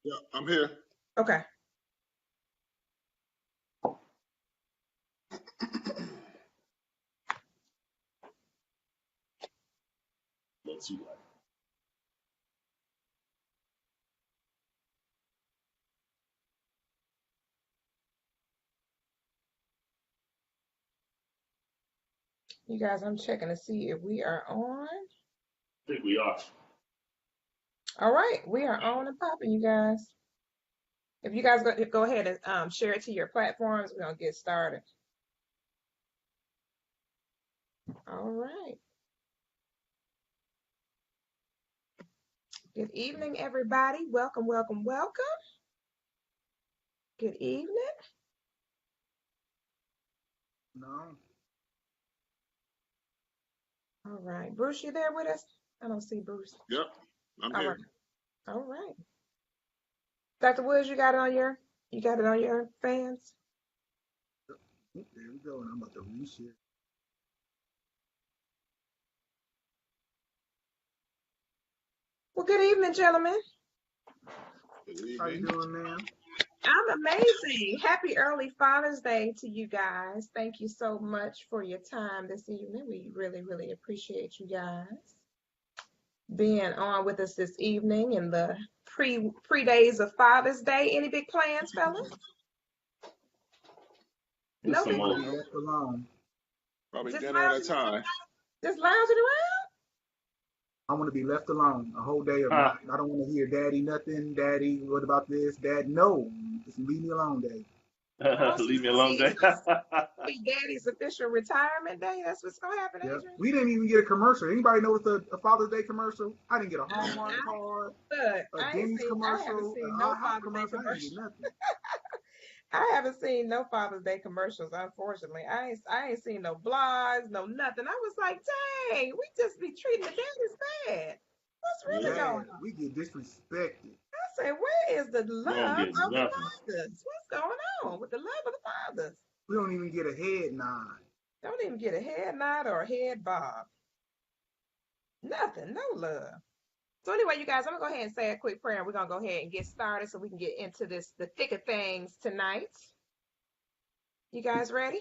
Yeah, I'm here. Okay. Let's see that. You guys, I'm checking to see if we are on. I think we are. All right, we are on and popping, you guys. If you guys go ahead and share it to your platforms, we're gonna get started. All right. Good evening, everybody. Welcome, welcome, welcome. Good evening. No. All right. Bruce, you there with us? I don't see Bruce. Yep, I'm All here. right. All right. Dr. Woods, you got it on your fans? There we go. And I'm about to reshare. Well, good evening, gentlemen. Good How you evening. doing, ma'am? I'm amazing. Happy early Father's Day to you guys. Thank you so much for your time this evening. We really, really appreciate you guys being on with us this evening in the pre days of Father's Day. Any big plans, fellas? Just No some big I want to old, be plans. left alone. probably Just dinner at a lounging, time. just lounging around. I want to be left alone a whole day of Huh. not. I don't want to hear daddy nothing. Daddy, what about this? Dad, no. Just leave me alone, daddy. Oh, so Leave me alone, see, day. be Daddy's official retirement day. That's what's gonna happen, Yep. Adrian. We didn't even get a commercial. Anybody know what's a Father's Day commercial? I didn't get a I, Hallmark card, look, a Denny's I haven't commercial, seen an no IHOP Father's Day commercial. I didn't get commercial. nothing. I haven't seen no Father's Day commercials, unfortunately. I ain't seen no blogs, no nothing. I was like, dang, we just be treating the daddies bad. What's really Yeah, going Bad. on? We get disrespected. I said, where is the we don't love get of the nothing. fathers? What's going on with the love of the fathers? We don't even get a head nod. Don't even get a head nod or a head bob. Nothing, no love. So anyway, you guys, I'm gonna go ahead and say a quick prayer, and we're gonna go ahead and get started so we can get into the thick of things tonight. You guys ready?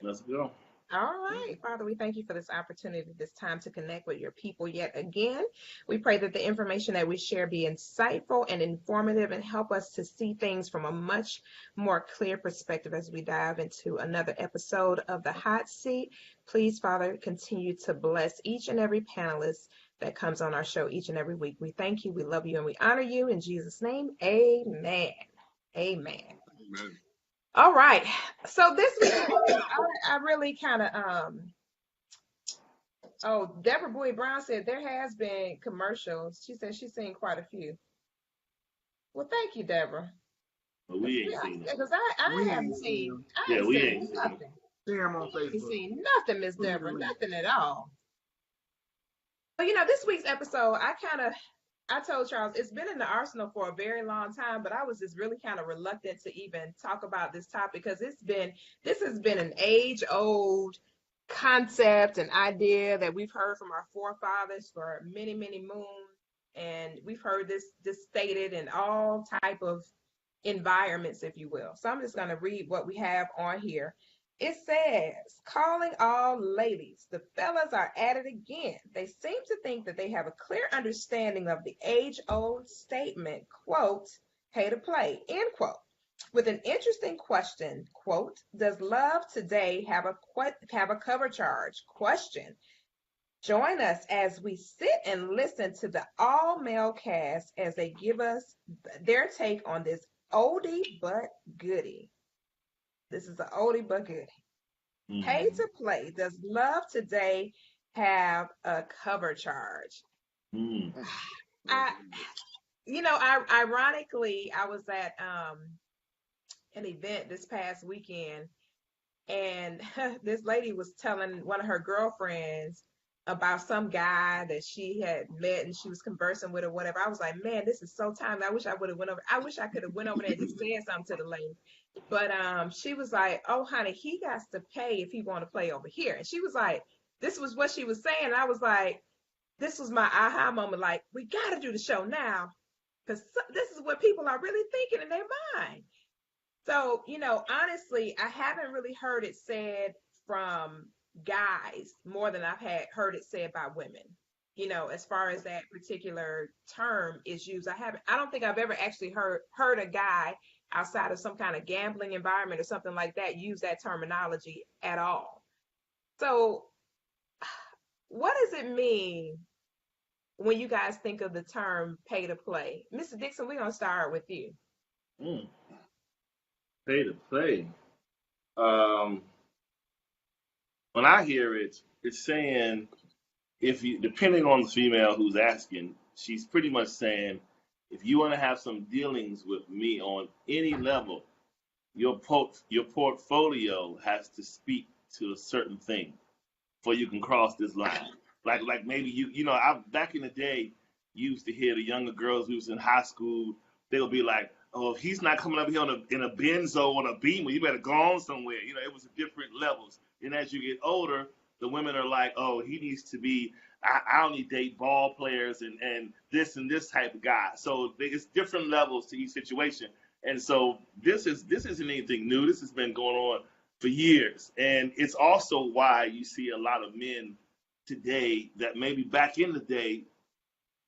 Let's go. All right, Father, we thank you for this opportunity, this time to connect with your people yet again. We pray that the information that we share be insightful and informative and help us to see things from a much more clear perspective as we dive into another episode of the Hot Seat. Please, Father, continue to bless each and every panelist that comes on our show each and every week. We thank you, we love you, and we honor you. In Jesus' name, amen. Amen. Amen. All right. So this week, I really kind of oh, Deborah Boyd Brown said there has been commercials. She said she's seen quite a few. Well, thank you, Deborah. But we ain't seen it. Because I We haven't ain't seen seen them. I Yeah, ain't we seen ain't seen it. nothing. Share them on I ain't Facebook. seen nothing, Miss Put them in the Deborah. link. Nothing at all. But this week's episode, I told Charles it's been in the arsenal for a very long time, but I was just really kind of reluctant to even talk about this topic because this has been an age old concept and idea that we've heard from our forefathers for many, many moons, and we've heard this stated in all type of environments, if you will. So I'm just going to read what we have on here. It says, calling all ladies. The fellas are at it again. They seem to think that they have a clear understanding of the age-old statement, quote, pay to play, end quote. With an interesting question, quote, does love today have a cover charge? Question. Join us as we sit and listen to the all-male cast as they give us their take on this oldie but goodie. This is an oldie but goodie. Pay Mm. to play. Does love today have a cover charge? Mm. I, ironically, I was at an event this past weekend, and this lady was telling one of her girlfriends about some guy that she had met and she was conversing with or whatever. I was like, man, this is so timely. I wish I would have went over. I wish I could have went over there and just said something to the lady. But she was like, oh, honey, he got to pay if he want to play over here. And she was like, this was what she was saying. And I was like, this was my aha moment. Like, we got to do the show now. Because this is what people are really thinking in their mind. So, honestly, I haven't really heard it said from guys more than I've heard it said by women. As far as that particular term is used, I don't think I've ever actually heard a guy outside of some kind of gambling environment or something like that use that terminology at all. So, what does it mean when you guys think of the term pay to play? Mr. Dixon, we're gonna start with you. Mm. Pay to play. Um, when I hear it, it's saying if you, depending on the female who's asking, she's pretty much saying, if you want to have some dealings with me on any level, your portfolio has to speak to a certain thing before you can cross this line. Like maybe I back in the day used to hear the younger girls who was in high school, they'll be like, oh, if he's not coming up here in a Benzo on a Beamer, you better go on somewhere. It was different levels. And as you get older, the women are like, oh, he needs to be. I only date ball players and this type of guy. So it's different levels to each situation. And so this isn't anything new. This has been going on for years. And it's also why you see a lot of men today that maybe back in the day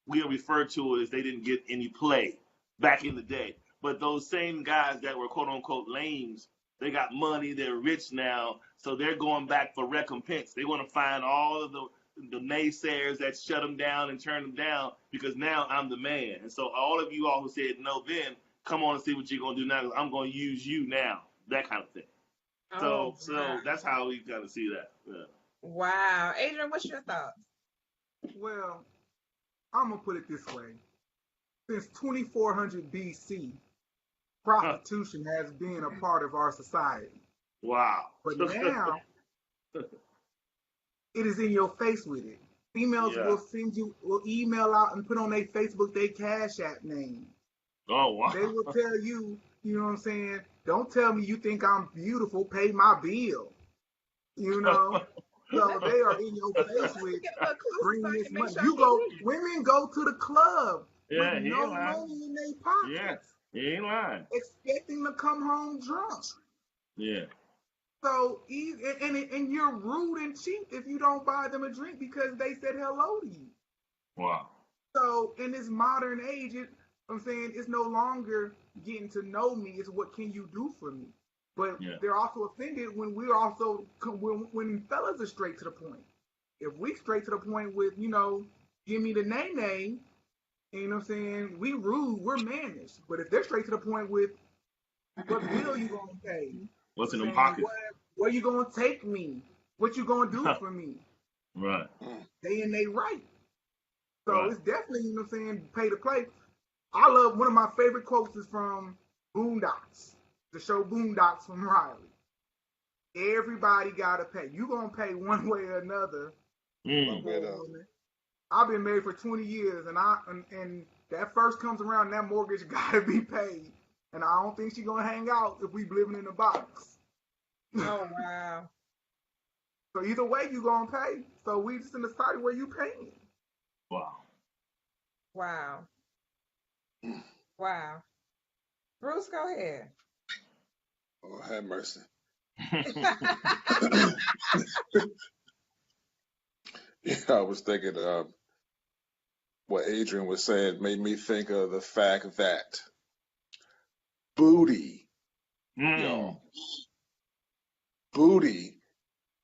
we'll refer to it as they didn't get any play back in the day. But those same guys that were quote unquote lames, they got money, they're rich now, so they're going back for recompense. They want to find all of the naysayers that shut them down and turn them down because now I'm the man. And so all of you all who said no then, come on and see what you're going to do now because I'm going to use you now, that kind of thing. Oh, So wow. that's how we kind of see that. Yeah. Wow. Adrian, what's your thoughts? Well, I'm gonna put it this way: since 2400 BC, prostitution has been a part of our society. Wow. But now it is in your face with it. Females Yeah. will email out and put on their Facebook their Cash App name. Oh, wow. They will tell you, you know what I'm saying? Don't tell me you think I'm beautiful, pay my bill. So they are in your face with bringing this money. Women go to the club Yeah, with he no ain't lying. money in their pockets. Yeah, he ain't lying. Expecting to come home drunk. Yeah. So, and you're rude and cheap if you don't buy them a drink because they said hello to you. Wow. So, in this modern age, I'm saying it's no longer getting to know me. It's what can you do for me? But Yeah. they're also offended when we're also when fellas are straight to the point. If we straight to the point with give me the name, you know what I'm saying? We rude, we're mannish. But if they're straight to the point with what bill you gonna pay? What's in them pockets? Where you gonna take me? What you gonna do for me? Right. They in they right. So Right. it's definitely, you know what I'm saying, pay to play. I love one of my favorite quotes is from Boondocks, the show Boondocks from Riley. Everybody gotta pay. You gonna pay one way or another. I've been married for 20 years, and that first comes around, that mortgage gotta be paid. And I don't think she's gonna hang out if we living in a box. Oh, wow. So either way, you gonna pay. So we just in the society where you paying. Wow. Wow. Wow. Bruce, go ahead. Oh, have mercy. Yeah, I was thinking what Adrian was saying made me think of the fact that booty, y'all, booty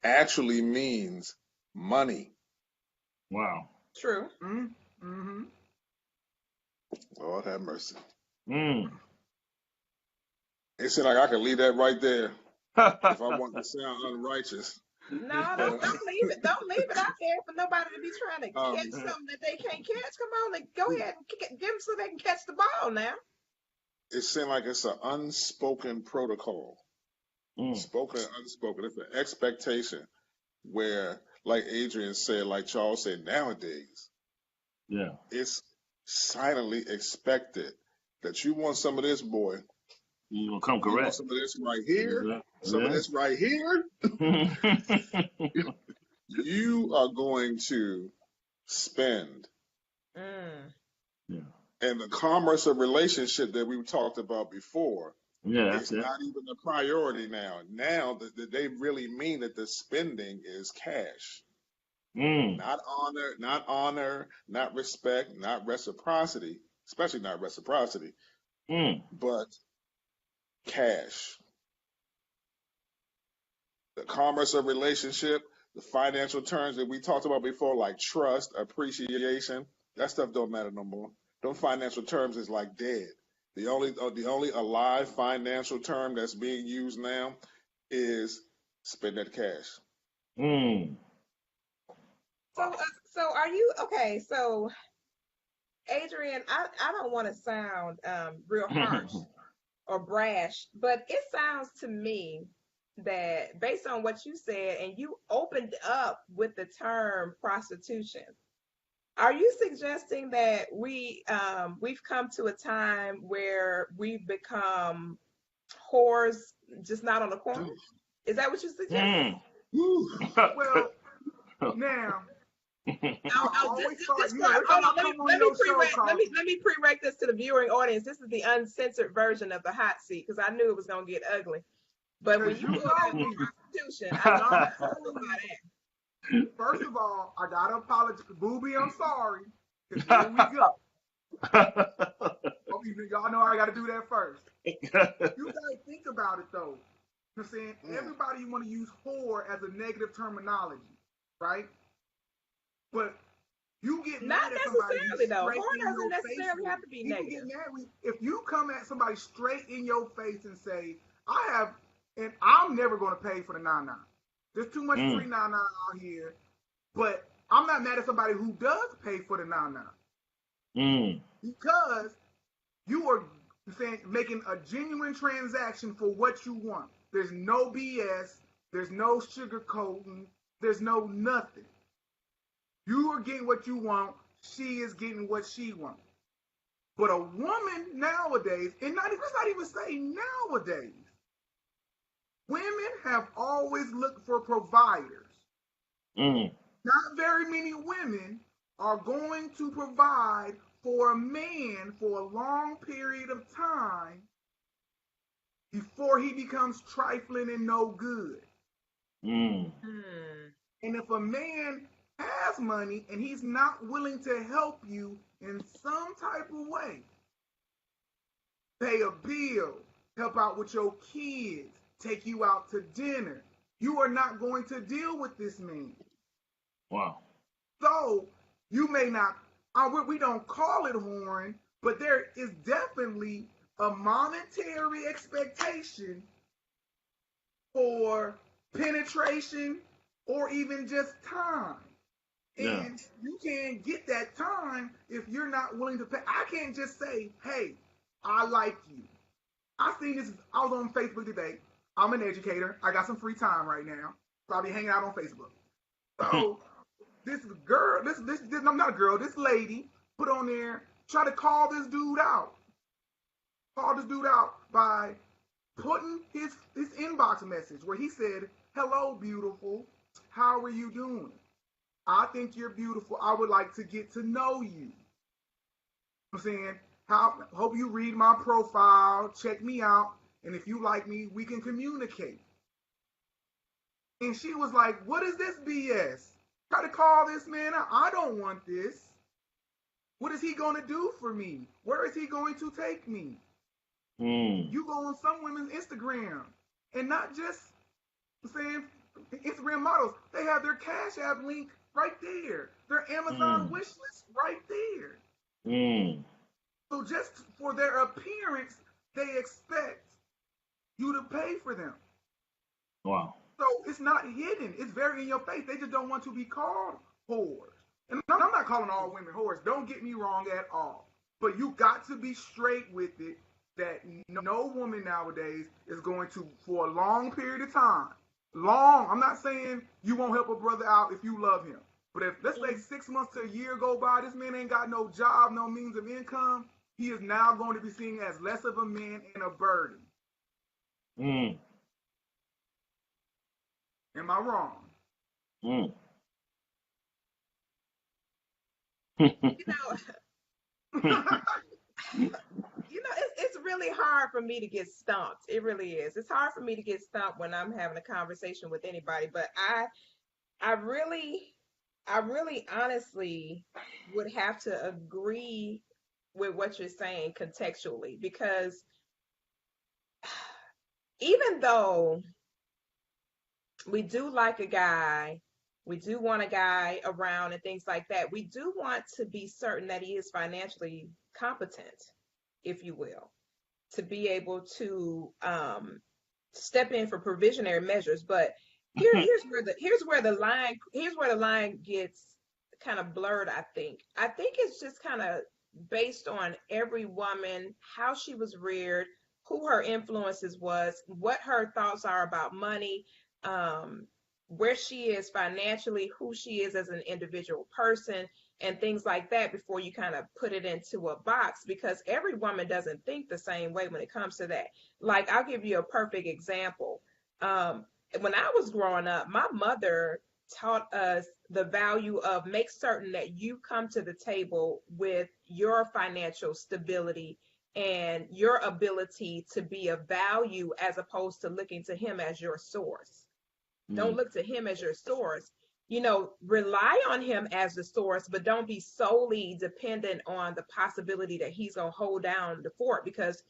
actually means money. Wow. True. Mm-hmm. Lord have mercy. Mm. It seemed like I could leave that right there if I want to sound unrighteous. No, don't leave it. Don't leave it out there for nobody to be trying to catch something that they can't catch. Come on, go ahead and get them so they can catch the ball now. It seemed like it's an unspoken protocol. Spoken and unspoken. It's an expectation where, like Adrian said, like Charles said, nowadays, Yeah. it's silently expected that you want some of this, boy. You gonna come You correct. want some of this right here, some of Yeah. this right here. You are going to spend. Mm. Yeah. And the commerce of relationship that we talked about before, Yeah, it's that's it. not even a priority now. Now that they really mean that the spending is cash, not honor, not respect, not reciprocity, especially not reciprocity, but cash. The commerce of relationship, the financial terms that we talked about before, like trust, appreciation, that stuff don't matter no more. Those financial terms is like dead. The only alive financial term that's being used now is spend that cash. So, so are you okay? So, Adrian, I don't want to sound real harsh or brash, but it sounds to me that based on what you said, and you opened up with the term prostitution, are you suggesting that we've come to a time where we've become whores, just not on the corner? Is that what you're suggesting? Well, now I always thought, This you know, part, every hold time I on, come on your show, let me pre-rec this to the viewing audience. This is the uncensored version of the hot seat because I knew it was gonna get ugly. But when because you you pulled out know me. prostitution, I just I'm want to telling talk about you. First of all, I gotta apologize, Booby. I'm sorry. Because here we go. Oh, y'all know I gotta do that first. You gotta think about it though. You know what I'm saying? Everybody want to use whore as a negative terminology, right? But you get not mad at somebody necessarily though. straight Whore in doesn't your face necessarily with have it. to be People get negative. mad with if you come at somebody straight in your face and say, I have, and I'm never going to pay for the 99. There's too much free 99 out here. But I'm not mad at somebody who does pay for the 99 because you are saying making a genuine transaction for what you want. There's no BS. There's no sugarcoating. There's no nothing. You are getting what you want. She is getting what she wants. But a woman nowadays, and let's not even say nowadays, women have always looked for providers. Not very many women are going to provide for a man for a long period of time before he becomes trifling and no good. And if a man has money and he's not willing to help you in some type of way, pay a bill, help out with your kids, take you out to dinner, you are not going to deal with this man. Wow. So you may not, we don't call it whoring, but there is definitely a monetary expectation for penetration or even just time. Yeah. And you can't get that time if you're not willing to pay. I can't just say, hey, I like you. I seen this, I was on Facebook today. I'm an educator. I got some free time right now. So I'll be hanging out on Facebook. So this girl, I'm not a girl, this lady put on there, try to call this dude out. Call this dude out by putting his inbox message where he said, hello, beautiful. How are you doing? I think you're beautiful. I would like to get to know you. I'm saying, hope you read my profile, check me out, and if you like me, we can communicate. And she was like, what is this BS? Try to call this man out. I don't want this. What is he going to do for me? Where is he going to take me? You go on some women's Instagram and not just saying Instagram models. They have their Cash App link right there. Their Amazon wish list right there. So just for their appearance, they expect you to pay for them. Wow. So it's not hidden. It's very in your face. They just don't want to be called whores. And I'm not calling all women whores. Don't get me wrong at all. But you got to be straight with it that no woman nowadays is going to, for a long period of time, I'm not saying you won't help a brother out if you love him. But if, let's say 6 months to a year go by, this man ain't got no job, no means of income, he is now going to be seen as less of a man and a burden. Am I wrong? You know, It's really hard for me to get stumped. It really is. It's hard for me to get stumped when I'm having a conversation with anybody. But I really, I really honestly would have to agree with what you're saying contextually, because even though we do like a guy, we do want a guy around and things like that, we do want to be certain that he is financially competent, if you will, to be able to step in for provisionary measures. But here's where the line gets kind of blurred. I think it's just kind of based on every woman, how she was reared, who her influences was, what her thoughts are about money, um, where she is financially, who she is as an individual person, and things like that, before you kind of put it into a box, because every woman doesn't think the same way when it comes to that. Like, I'll give you a perfect example. Um, when I was growing up, my mother taught us the value of make certain that you come to the table with your financial stability and your ability to be of value, as opposed to looking to him as your source. Don't look to him as your source. Rely on him as the source, but don't be solely dependent on the possibility that he's going to hold down the fort, because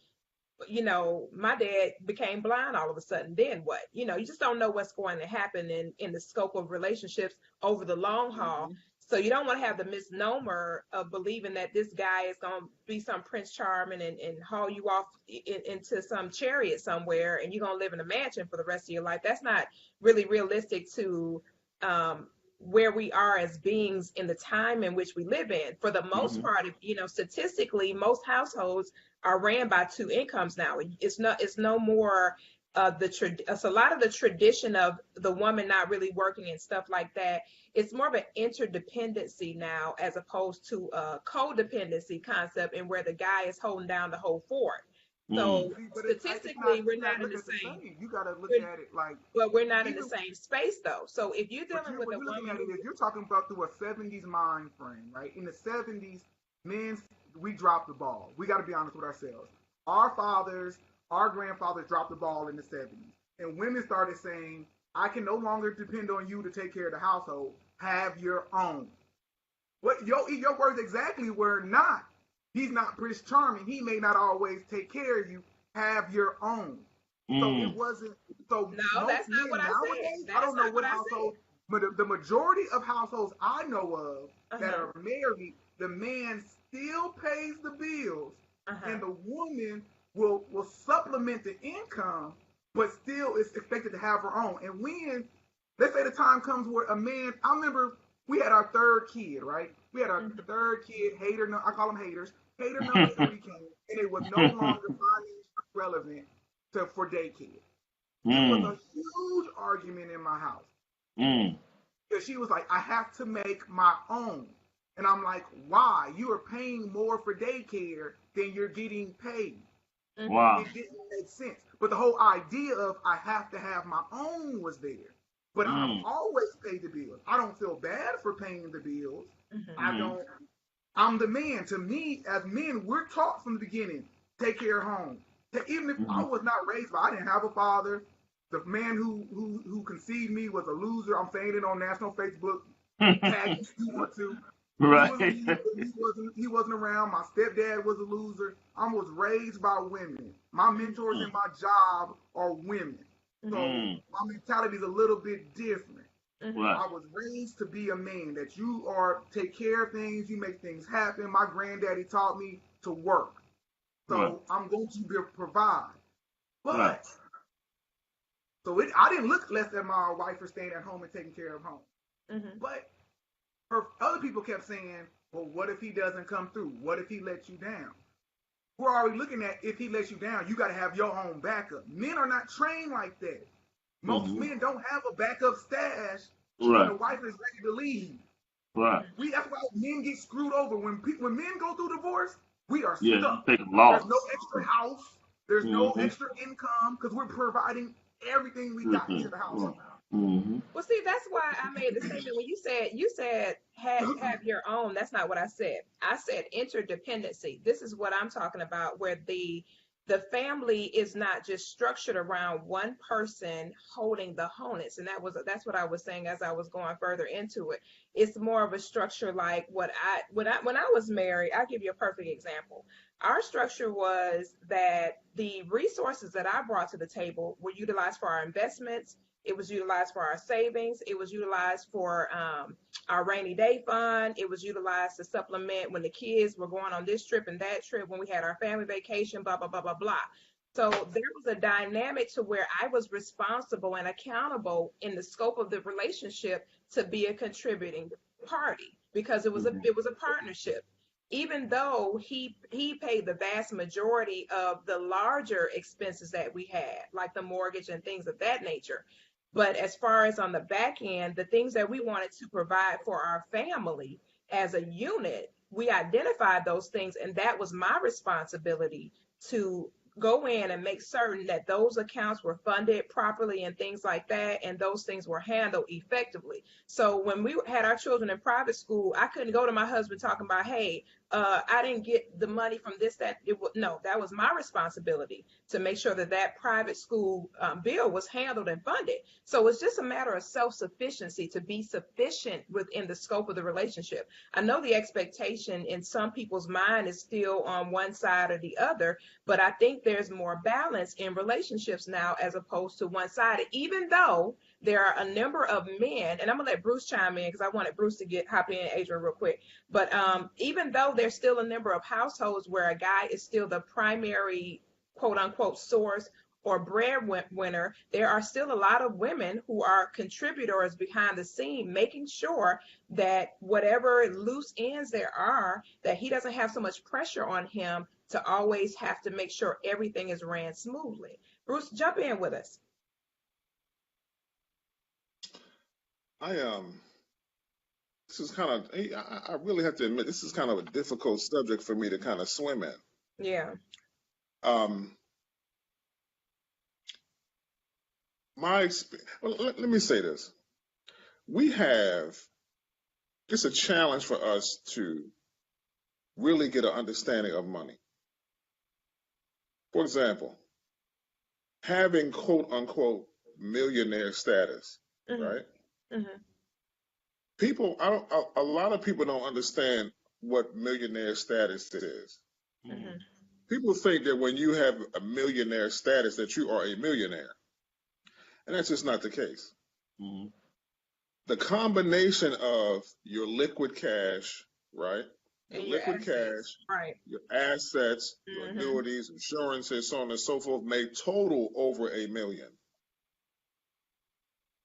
my dad became blind all of a sudden. Then what? You just don't know what's going to happen in the scope of relationships over the long haul. Mhm. So you don't want to have the misnomer of believing that this guy is going to be some Prince Charming and haul you off into some chariot somewhere, and you're going to live in a mansion for the rest of your life. That's not really realistic to um, where we are as beings in the time in which we live in. For the most part, statistically, most households are ran by two incomes now. It's no more it's a lot of the tradition of the woman not really working and stuff like that. It's more of an interdependency now, as opposed to a codependency concept, and where the guy is holding down the whole fort. So See, but it's statistically, not. we're You gotta not in look the at the same. same. You gotta look We're, at it like but we're not in the even. same space though. So if you're But dealing with what a you're looking woman at it who, is you're talking about through a '70s mind frame, right? In the '70s, men, we dropped the ball. We got to be honest with ourselves. Our fathers, our grandfathers dropped the ball in the '70s, and women started saying, "I can no longer depend on you to take care of the household. Have your own." What your words exactly were not. He's not Prince Charming. He may not always take care of you. Have your own. So it Mm. wasn't. So no, most that's not men what I said. nowadays, I That is don't know not what what I said. household, but the majority of households I know of that Uh-huh. are married, the man still pays the bills, Uh-huh. and the woman will supplement the income, but still is expected to have her own. And when, let's say the time comes where a man, I remember we had our third kid, right? We had our Mhm. third kid, I call them haters. Hater number three came, and it was no longer financially relevant for daycare. It was Mm. a huge argument in my house Mm. because she was like, I have to make my own. And I'm like, why? You are paying more for daycare than you're getting paid. Mhm. Wow. It didn't make sense. But the whole idea of I have to have my own was there. But I've Mm. always paid the bills. I don't feel bad for paying the bills. Mhm. I Mm. don't. I'm the man. To me, as men, we're taught from the beginning, take care of home. Even if I Mm. was not raised by, I didn't have a father. The man who conceived me was a loser. I'm saying it on national Facebook. Tag me if you want to. He was a Right. loser. He wasn't around. My stepdad was a loser. I was raised by women. My mentors in Mm. my job are women. Mhm. So Mm. my mentality is a little bit different. Mhm. Right. I was raised to be a man, that you are take care of things, you make things happen. My granddaddy taught me to work. Right. So I'm going to provide. Right. But I didn't look less at my wife for staying at home and taking care of home. Mhm. But other people kept saying, well, what if he doesn't come through? What if he lets you down? We're already looking at, if he lets you down, you got to have your own backup. Men are not trained like that. Most Mm-hmm. men don't have a backup stash when Right. the wife is ready to leave. Right. That's why men get screwed over. When men go through divorce, we are Yeah. You stuck. take a There's no loss. extra house. There's no Mm-hmm. extra income because we're providing everything we got into Everything. the Right. household. Mm-hmm. Well, see, that's why I made the statement when you said have your own. That's not what I said. I said interdependency. This is what I'm talking about, where the family is not just structured around one person holding the honus, and that's what I was saying as I was going further into it. It's more of a structure like when I was married. I'll give you a perfect example. Our structure was that the resources that I brought to the table were utilized for our investments. It was utilized for our savings. It was utilized for our rainy day fund. It was utilized to supplement when the kids were going on this trip and that trip, when we had our family vacation, blah, blah, blah, blah, blah. So there was a dynamic to where I was responsible and accountable in the scope of the relationship to be a contributing party because it was a partnership. Even though he paid the vast majority of the larger expenses that we had, like the mortgage and things of that nature, but as far as on the back end, the things that we wanted to provide for our family as a unit, we identified those things, and that was my responsibility to go in and make certain that those accounts were funded properly and things like that, and those things were handled effectively. So when we had our children in private school, I couldn't go to my husband talking about, hey, I didn't get the money from this, that. No, that was my responsibility to make sure that that private school bill was handled and funded. So it's just a matter of self-sufficiency, to be sufficient within the scope of the relationship. I know the expectation in some people's mind is still on one side or the other, but I think there's more balance in relationships now as opposed to one-sided, even though there are a number of men, and I'm gonna let Bruce chime in because I wanted Bruce to hop in, Adrian, real quick. But even though there's still a number of households where a guy is still the primary quote unquote source or breadwinner, there are still a lot of women who are contributors behind the scene, making sure that whatever loose ends there are, that he doesn't have so much pressure on him to always have to make sure everything is ran smoothly. Bruce, jump in with us. I this is kind of I really have to admit this is kind of a difficult subject for me to kind of swim in. Yeah. Um, well, let me say this: it's a challenge for us to really get an understanding of money. For example, having quote unquote millionaire status, Mm-hmm. right? Mm-hmm. A lot of people don't understand what millionaire status is. Mm-hmm. People think that when you have a millionaire status that you are a millionaire, and that's just not the case. Mm-hmm. The combination of your liquid cash, right? Your And your liquid assets, cash, right? your assets, your Mm-hmm. annuities, insurances, so on and so forth, may total over $1 million.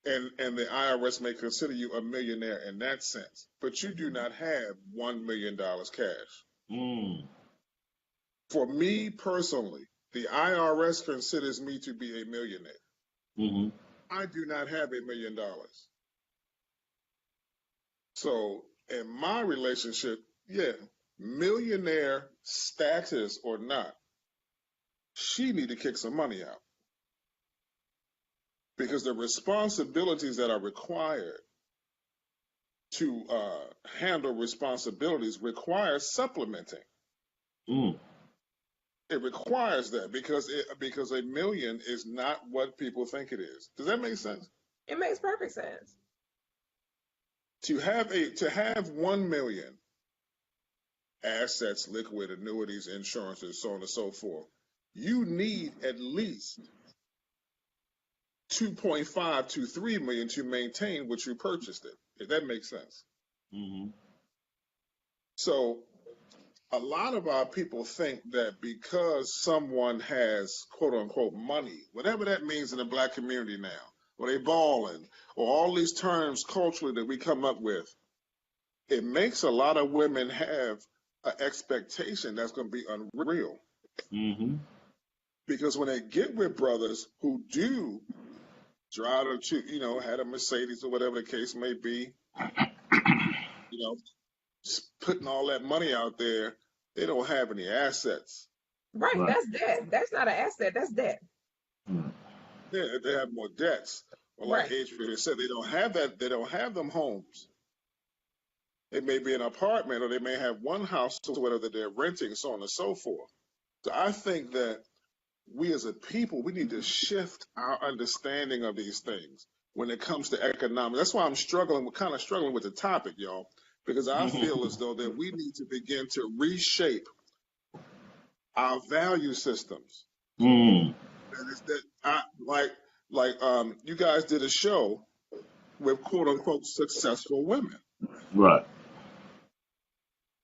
And the IRS may consider you a millionaire in that sense, but you do not have $1 million cash. Mm. For me personally, the IRS considers me to be a millionaire. Mm-hmm. I do not have $1 million. So in my relationship, yeah, millionaire status or not, she need to kick some money out because the responsibilities that are required to handle responsibilities require supplementing. Mm. It requires that because $1 million is not what people think it is. Does that make sense? It makes perfect sense. To have 1 million assets, liquid annuities, insurances, so on and so forth, you need at least 2.5 to 3 million to maintain what you purchased it. If that makes sense. Mm-hmm. So a lot of our people think that because someone has quote unquote money, whatever that means in the black community now, or they balling, or all these terms culturally that we come up with, it makes a lot of women have an expectation that's going to be unreal. Mm-hmm. Because when they get with brothers who do drive had a Mercedes or whatever the case may be, just putting all that money out there, they don't have any assets. Right. Right. That's debt. That's not an asset. That's debt. Mm. They have more debts. Well, like Right. Adrian said, they don't have that. They don't have them homes. It may be an apartment, or they may have one house or whatever that they're renting, so on and so forth. So I think that we as a people, we need to shift our understanding of these things when it comes to economics. That's why I'm struggling, kind of struggling with the topic, y'all, because I feel as though that we need to begin to reshape our value systems. Mm. And it's that you guys did a show with quote unquote successful women. Right.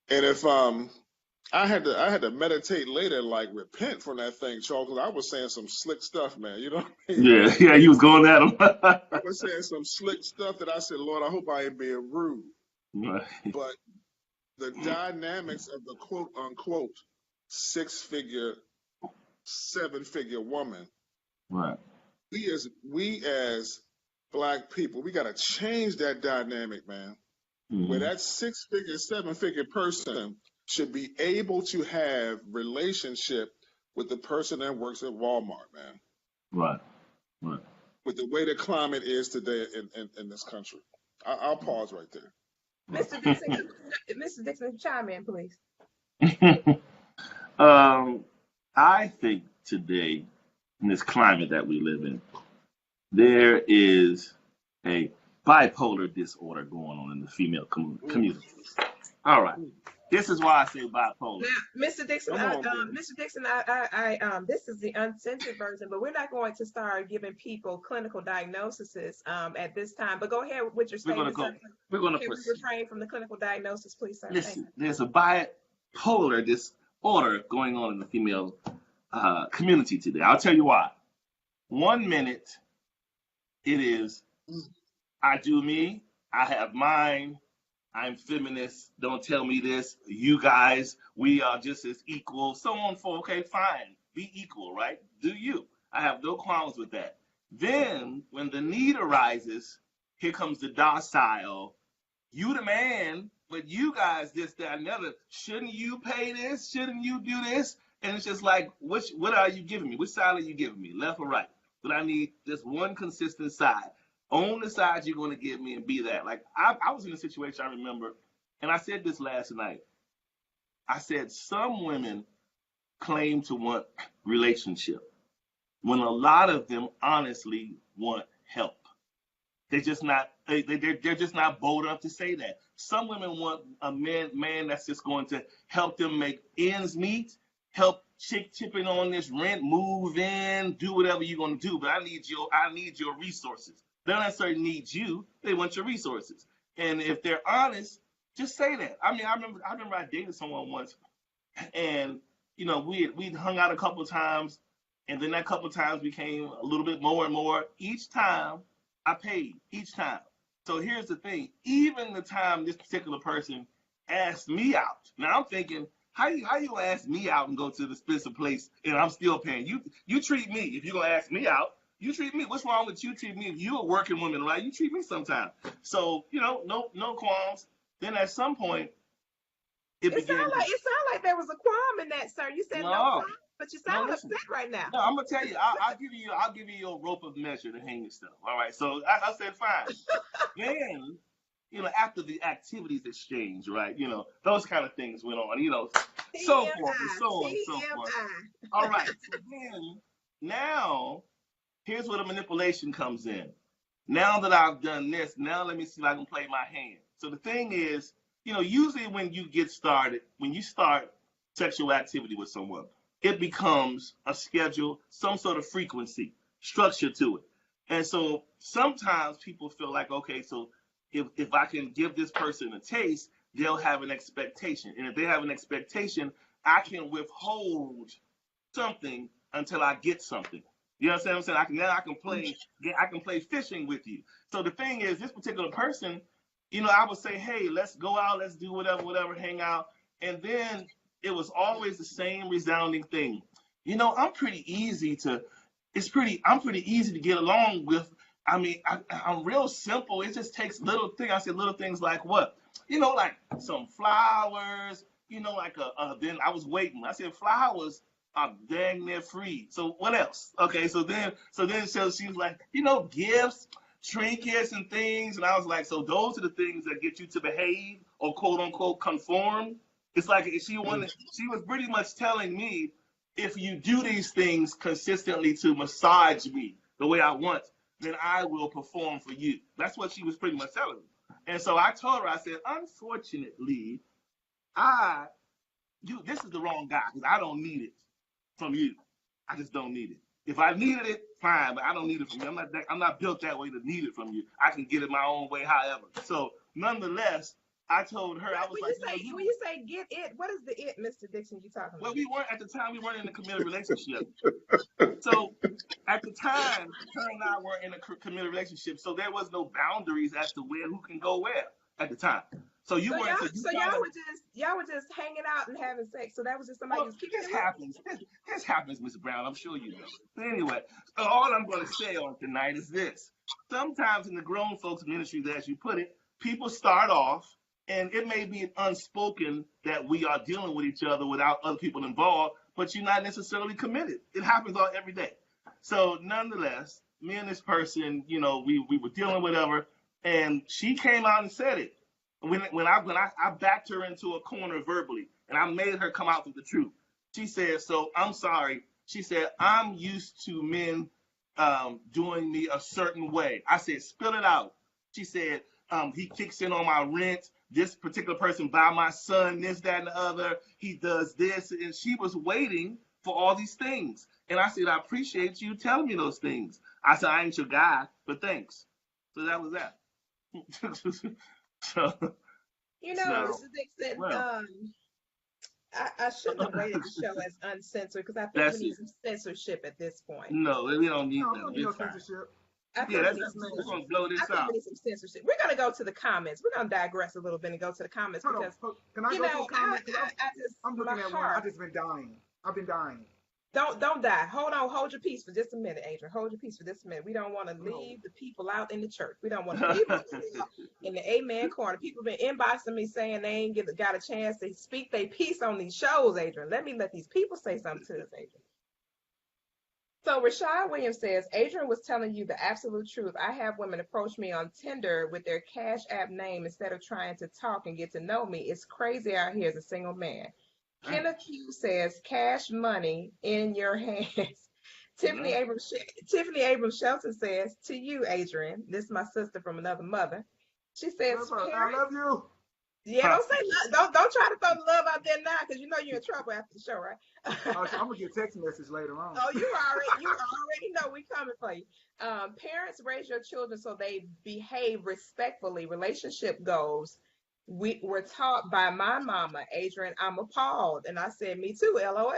And if I had to meditate later and like repent from that thing, Charles, because I was saying some slick stuff, man. You know what I mean? Yeah, yeah, he was going at him. I was saying some slick stuff that I said, Lord, I hope I ain't being rude. Right. But the dynamics of the quote unquote 6-figure, 7-figure woman, Right. we as Black people, we gotta change that dynamic, man. Where that 6-figure, 7-figure person should be able to have relationship with the person that works at Walmart, man. Right. Right. With the way the climate is today in this country. I'll pause right there. Mr. Dixon, Mr. Dixon, chime in, please. I think today, in this climate that we live in, there is a bipolar disorder going on in the female community. All right. This is why I say bipolar. Now, Mr. Dixon, Mr. Dixon, this is the uncensored version, but we're not going to start giving people clinical diagnoses at this time. But go ahead with your statement. We're going to Can we refrain from the clinical diagnosis, please, sir? Listen, there's a bipolar disorder going on in the female community today. I'll tell you why. 1 minute, it is, I do me, I have mine, I'm feminist, don't tell me this, you guys, we are just as equal, so on for, okay, fine, be equal, right? Do you. I have no qualms with that. Then, when the need arises, here comes the docile, you the man, but you guys this, that, and the other, shouldn't you pay this? Shouldn't you do this? And it's just like, what are you giving me? Which side are you giving me, left or right? But I need just one consistent side. On the side you're going to give me and be that. Like, I was in a situation, I remember, and I said this last night. I said some women claim to want relationship when a lot of them honestly want help. They're just not bold enough to say that. Some women want a man that's just going to help them make ends meet, help chipping on this rent, move in, do whatever you're going to do. But I need your resources. They don't necessarily need you. They want your resources. And if they're honest, just say that. I mean, I remember I dated someone once, and we'd hung out a couple of times, and then that couple of times became a little bit more and more. Each time I paid, each time. So here's the thing. Even the time this particular person asked me out, now I'm thinking, how you ask me out and go to the expensive place and I'm still paying? You treat me, if you're gonna ask me out, you treat me. What's wrong with you treat me? If you're a working woman, right? You treat me sometime. So, no qualms. Then at some point, it sounded like there was a qualm in that, sir. You said no qualm, but you sound upset right now. No, I'm gonna tell you. I'll give you a rope of measure to hang yourself. All right. So I said fine. Then, after the activities exchange, right? Those kind of things went on. So forth and so on and so forth. All right. So then, now, here's where the manipulation comes in. Now that I've done this, now let me see if I can play my hand. So the thing is, usually when you start sexual activity with someone, it becomes a schedule, some sort of frequency, structure to it. And so sometimes people feel like, okay, so if I can give this person a taste, they'll have an expectation. And if they have an expectation, I can withhold something until I get something. You understand what I'm saying? I can play fishing with you. So the thing is, this particular person, I would say, hey, let's go out, let's do whatever, hang out. And then it was always the same resounding thing. I'm pretty easy to get along with. I mean, I'm real simple. It just takes little things. I said little things like what? Like some flowers, then I was waiting. I said flowers are dang near free. So what else? Okay, so then she was like, gifts. trinkets and things. And I was like, so those are the things that get you to behave or quote unquote conform. It's like she was pretty much telling me, if you do these things consistently to massage me the way I want, then I will perform for you. That's what she was pretty much telling me. And so I told her, I said, unfortunately, this is the wrong guy because I don't need it from you. I just don't need it. If I needed it, fine, but I don't need it from you. I'm not built that way to need it from you. I can get it my own way, however. So nonetheless, I told her, I was when like, when you say get it, what is the it, Mr. Dixon, you talking about? Well, we weren't at the time. We weren't in a committed relationship. So at the time, her and I were in a committed relationship. So there was no boundaries as to who can go where at the time. So you weren't. Y'all were just hanging out and having sex. So that was just somebody just keeping. This happens, Mr. Brown. I'm sure you know. But anyway, all I'm going to say on tonight is this: sometimes in the grown folks ministries, as you put it, people start off, and it may be unspoken that we are dealing with each other without other people involved, but you're not necessarily committed. It happens every day. So nonetheless, me and this person, we were dealing with her, and she came out and said it. When I backed her into a corner verbally, and I made her come out with the truth. She said, "So I'm sorry." She said, "I'm used to men doing me a certain way." I said, "Spill it out." She said, "He kicks in on my rent. This particular person buy my son this, that, and the other. He does this." And she was waiting for all these things. And I said, "I appreciate you telling me those things." I said, "I ain't your guy, but thanks." So that was that. So, Mr. Dixon, well, I shouldn't have rated the show as uncensored because I think we need some censorship at this point. No, we don't need no censorship. We're going to blow this out. We need some censorship. We're going to go to the comments. We're going to digress a little bit and go to the comments because, can I go to the comments? I'm looking at one. I've just been dying. I've been dying. Don't die. Hold your peace for just a minute, Adrian. Hold your peace for just a minute. We don't want to leave the people out in the church. We don't want to leave them in the amen corner. People have been inboxing me saying they ain't got a chance to speak their piece on these shows, Adrian. Let these people say something to us, Adrian. So Rashad Williams says, Adrian was telling you the absolute truth. I have women approach me on Tinder with their Cash App name instead of trying to talk and get to know me. It's crazy out here as a single man. Kenneth Q says, cash money in your hands. Tiffany Abrams Shelton says, to you, Adrian, this is my sister from another mother. She says, I love you. Yeah, don't say don't try to throw the love out there now because you're in trouble after the show, right? I'm gonna get a text message later on. Oh, you already know we coming for you. Parents raise your children so they behave respectfully. Relationship goals. We were taught by my mama, Adrian. I'm appalled, and I said, "Me too." LOL.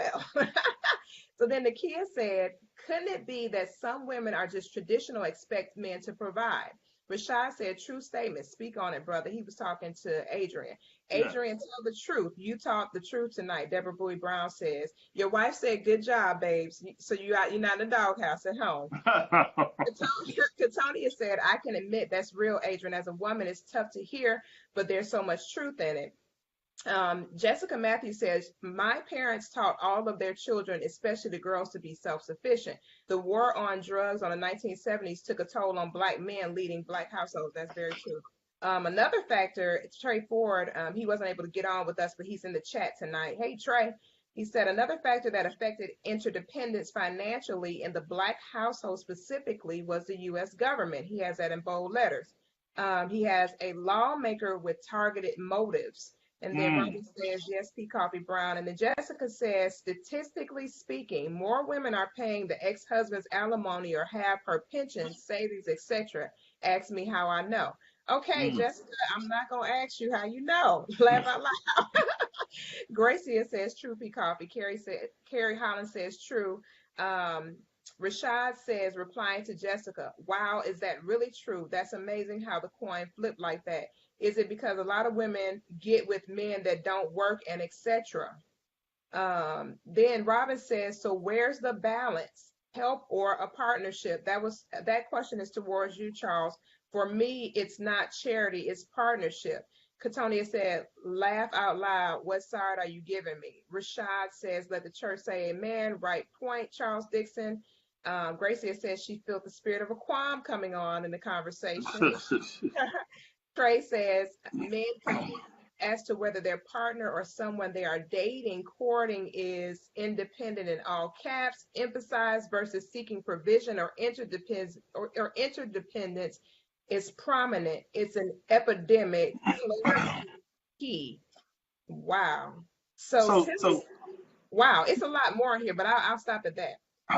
So then the kid said, "Couldn't it be that some women are just traditional, expect men to provide?" Rashad said, "True statement. Speak on it, brother." He was talking to Adrian. Adrian, tell the truth. You talk the truth tonight. Deborah Bowie Brown says, "Your wife said, good job, babes. So you're not in the doghouse at home." Katonia said, "I can admit that's real, Adrian. As a woman, it's tough to hear, but there's so much truth in it." Jessica Matthews says, my parents taught all of their children, especially the girls, to be self-sufficient. The war on drugs on the 1970s took a toll on Black men leading Black households. That's very true. Another factor, Trey Ford, he wasn't able to get on with us, but he's in the chat tonight. Hey, Trey. He said another factor that affected interdependence financially in the Black household specifically was the U.S. government. He has that in bold letters. He has a lawmaker with targeted motives. And then Robin says, yes, P. Coffee Brown. And then Jessica says, statistically speaking, more women are paying the ex-husband's alimony or have her pension, savings, etc. Ask me how I know. Okay, Jessica, I'm not going to ask you how you know. Laugh out loud. Gracia says, true, P. Coffee. Carrie Holland says, true. Rashad says, replying to Jessica, wow, is that really true? That's amazing how the coin flipped like that. Is it because a lot of women get with men that don't work and etc.? Then Robin says, so where's the balance? Help or a partnership? That question is towards you, Charles. For me, it's not charity, it's partnership. Katonia said, laugh out loud. What side are you giving me? Rashad says, let the church say amen. Right point, Charles Dixon. Gracie says she felt the spirit of a qualm coming on in the conversation. Trey says men confused as to whether their partner or someone they are dating, courting is independent in all caps, emphasized versus seeking provision or interdependence is prominent. It's an epidemic. Key. Wow. So, so wow, it's a lot more here, but I'll stop at that.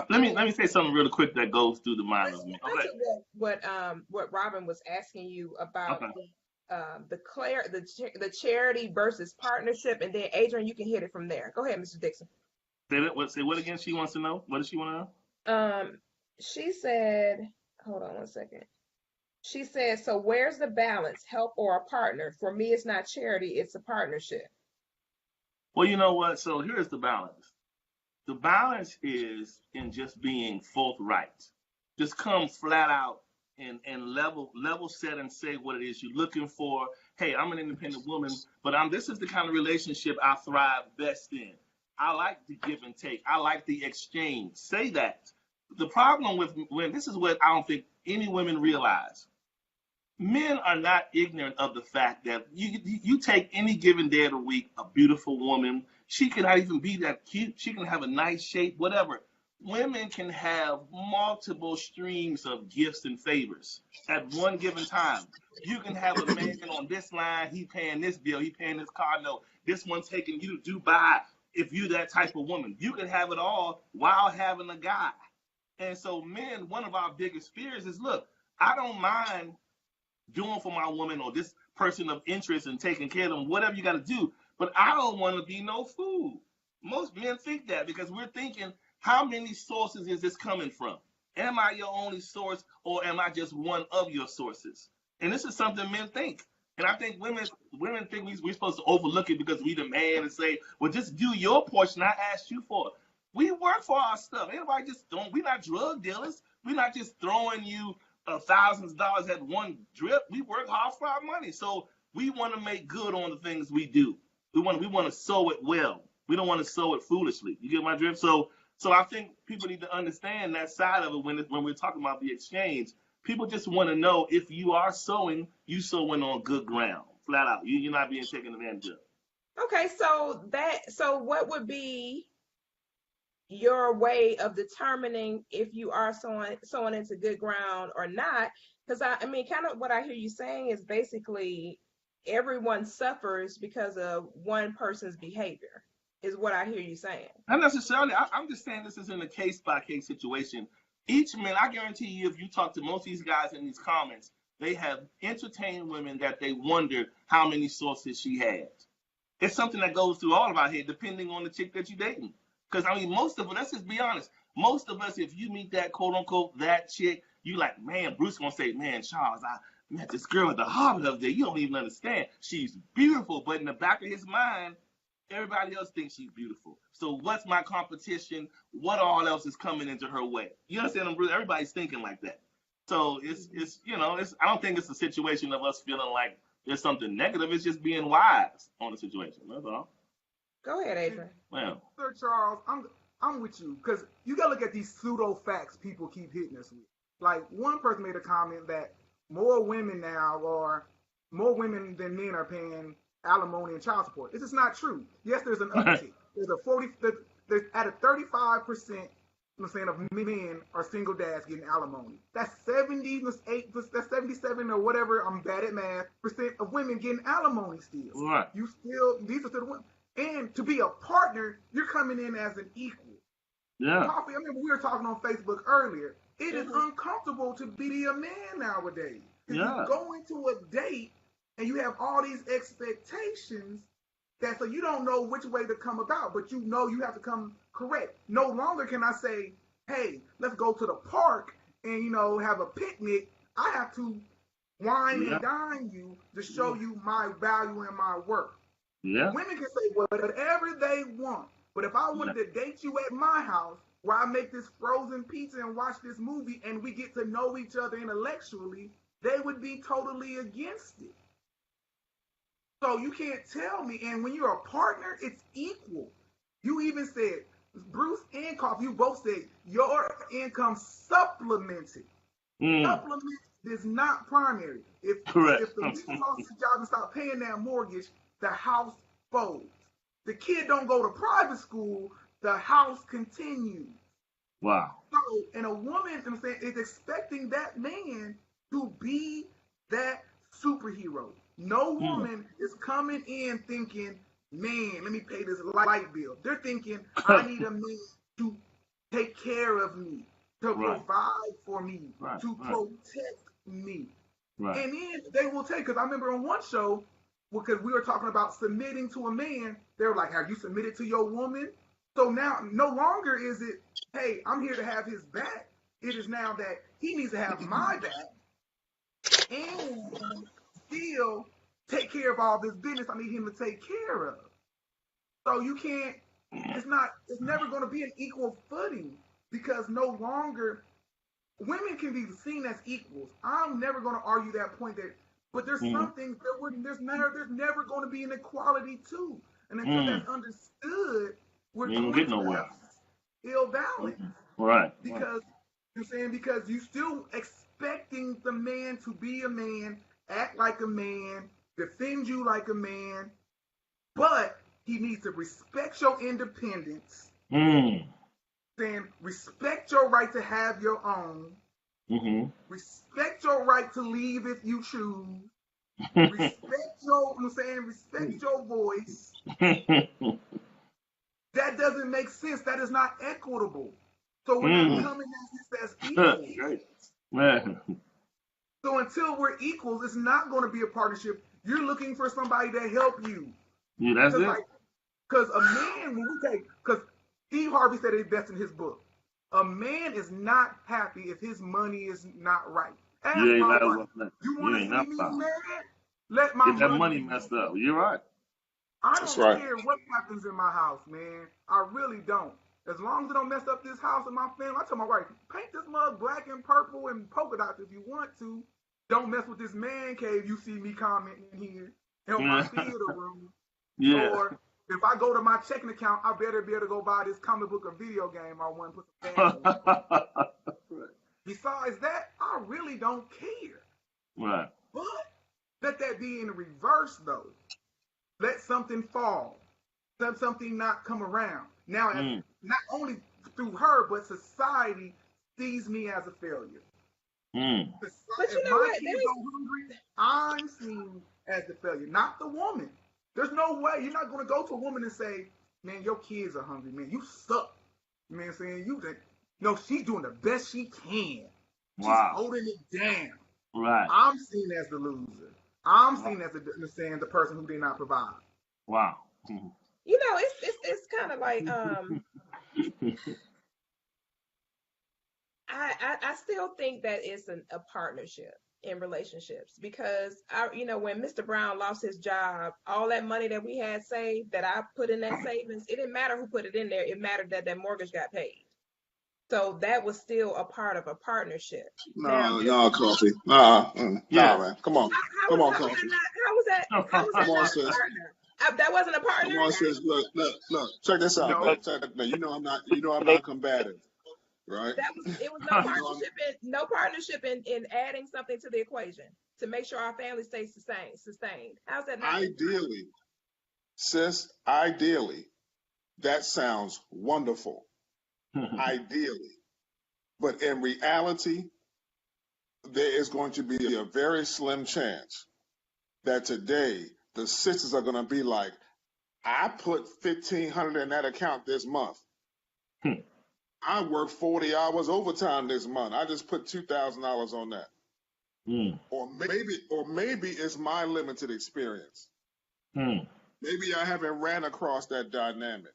let me say something really quick that goes through the mind Let's of me. get Okay. into what Robin was asking you about Okay. the charity versus partnership, and then Adrian, you can hit it from there. Go ahead, Mr. Dixon. Say what again? She wants to know. What does she want to know? She said, hold on one second. She said, so where's the balance, help or a partner? For me, it's not charity, it's a partnership. Well, you know what? So here's the balance. The balance is in just being forthright. Just come flat out and level set and say what it is you're looking for. Hey, I'm an independent woman, but this is the kind of relationship I thrive best in. I like the give and take. I like the exchange. Say that. The problem with when this is what I don't think any women realize. Men are not ignorant of the fact that you take any given day of the week, a beautiful woman, she can not even be that cute, she can have a nice shape, whatever. Women can have multiple streams of gifts and favors at one given time. You can have a man on this line, he paying this bill, he paying this car note, this one taking you to Dubai. If you're that type of woman, you can have it all while having a guy. And so men, one of our biggest fears is, look, I don't mind doing for my woman or this person of interest and taking care of them, whatever you got to do. But I don't want to be no fool. Most men think that because we're thinking, how many sources is this coming from? Am I your only source or am I just one of your sources? And this is something men think. And I think women think we're supposed to overlook it because we the man and say, well, just do your portion. I asked you for it. We work for our stuff. Everybody just don't. We're not drug dealers. We're not just throwing you thousands of dollars at one drip. We work hard for our money, so we want to make good on the things we do. We want to sow it well. We don't want to sow it foolishly. You get my drift? So I think people need to understand that side of it when we're talking about the exchange. People just want to know if you are sowing, you sowing on good ground, flat out. You're not being taken advantage of. Okay, so what would be your way of determining if you are sowing into good ground or not? Because I mean, kind of what I hear you saying is basically everyone suffers because of one person's behavior, is what I hear you saying. Not necessarily. I'm just saying this is in a case by case situation. Each man, I guarantee you, if you talk to most of these guys in these comments, they have entertained women that they wonder how many sources she has. It's something that goes through all of our head, depending on the chick that you're dating. Because I mean, most of us, let's just be honest. Most of us, if you meet that quote unquote that chick, you like, man, Bruce gonna say, man, Charles, I met this girl at the harbor the other day. You don't even understand. She's beautiful, but in the back of his mind, everybody else thinks she's beautiful. So what's my competition? What all else is coming into her way? You understand? Everybody's thinking like that. So it's I don't think it's a situation of us feeling like there's something negative. It's just being wise on the situation. That's all. Go ahead, Adrian. Well, Sir Charles, I'm with you because you gotta look at these pseudo facts people keep hitting us with. Like one person made a comment that more women now or more women than men are paying alimony and child support. This is not true. Yes, there's an uptick. There's at a 35%. I'm saying of men are single dads getting alimony. That's 78. That's 77 or whatever. I'm bad at math. Percent of women getting alimony still. right. These are still the women. And to be a partner, you're coming in as an equal. Yeah. Koffe, I remember we were talking on Facebook earlier. It is uncomfortable to be a man nowadays. If you go into a date and you have all these expectations that so you don't know which way to come about, but you know you have to come correct. No longer can I say, hey, let's go to the park and have a picnic. I have to wine and dine you to show you my value and my worth. Yeah. Women can say whatever they want, but if I wanted to date you at my house where I make this frozen pizza and watch this movie and we get to know each other intellectually, they would be totally against it. So you can't tell me. And when you're a partner, it's equal. You even said Bruce and Koffe, you both said your income supplemented. Supplement is not primary. Correct. If the man lost his job and stopped paying that mortgage, the house folds. The kid don't go to private school, the house continues. Wow. So, and a woman, I'm saying, is expecting that man to be that superhero. No woman is coming in thinking, man, let me pay this light bill. They're thinking, I need a man to take care of me, to Right. provide for me, Right. to protect me. Right. And then they will take, because I remember on one show, because we were talking about submitting to a man, they were like, have you submitted to your woman? So now, no longer is it, hey, I'm here to have his back. It is now that he needs to have my back and still take care of all this business I need him to take care of. So you can't, it's never going to be an equal footing because no longer, women can be seen as equals. I'm never going to argue that point but there's some things there's never going to be an equality too. And until that's understood, we're You ain't going get to nowhere. have ill balance. Right. Because you're saying because you still expecting the man to be a man, act like a man, defend you like a man, but he needs to respect your independence. Saying respect your right to have your own. Respect your right to leave if you choose. Respect your voice. That doesn't make sense. That is not equitable. So we're not coming at this as equals. Man. So until we're equals, it's not going to be a partnership. You're looking for somebody to help you. Yeah, that's it. Because a man, because Steve Harvey said it best in his book, a man is not happy if his money is not right. Ask my wife, you want to see me mad? Let my get that money messed up. You're right. I don't care what happens in my house, man. I really don't. As long as it don't mess up this house and my family, I tell my wife, paint this mug black and purple and polka dots if you want to. Don't mess with this man cave you see me commenting here. Help my theater room. Yeah. Or if I go to my checking account, I better be able to go buy this comic book or video game I want to put some fans in. Besides that, I really don't care. Right. But let that be in reverse, though. Let something fall. Let something not come around. Now, not only through her, but society sees me as a failure. But you if know my what? kids go hungry, I'm seen as the failure, not the woman. There's no way you're not going to go to a woman and say, man, your kids are hungry, man. You suck. You know what I'm saying? No, she's doing the best she can. She's holding it down. Right. I'm seen as the loser. I'm seen as the person who did not provide. Wow. You know, it's kind of like I still think that it's a partnership in relationships because when Mr. Brown lost his job, all that money that we had saved that I put in that savings, it didn't matter who put it in there. It mattered that that mortgage got paid. So that was still a part of a partnership. No, Koffe. Man. Come on. How was Koffe. that not a partner? That wasn't a partner. Come on, sis. Look. Check this out. Now, you know I'm not combative, right? It was no partnership in adding something to the equation to make sure our family stays sustained. How's that not? Ideally, that sounds wonderful. Ideally. But in reality, there is going to be a very slim chance that today the sisters are going to be like, I put $1,500 in that account this month. I worked 40 hours overtime this month. I just put $2,000 on that. Or maybe it's my limited experience. Maybe I haven't ran across that dynamic.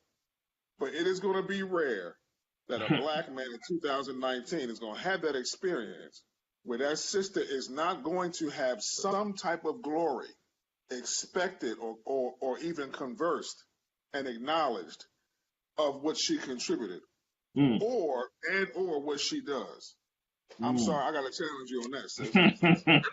But it is going to be rare that a black man in 2019 is going to have that experience where that sister is not going to have some type of glory expected or even conversed and acknowledged of what she contributed or what she does. I'm sorry, I gotta challenge you on that, sis. I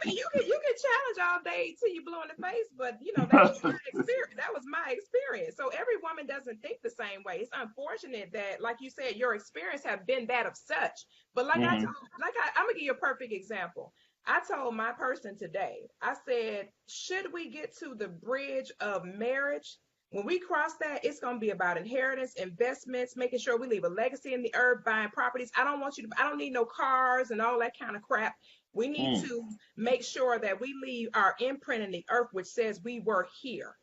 mean, you can challenge all day till you blue in the face, but that was my experience. That was my experience. So every woman doesn't think the same way. It's unfortunate that, like you said, your experience have been that of such. But I'm gonna give you a perfect example. I told my person today, I said, should we get to the bridge of marriage? When we cross that, it's going to be about inheritance, investments, making sure we leave a legacy in the earth, buying properties. I don't need no cars and all that kind of crap. We need to make sure that we leave our imprint in the earth, which says we were here.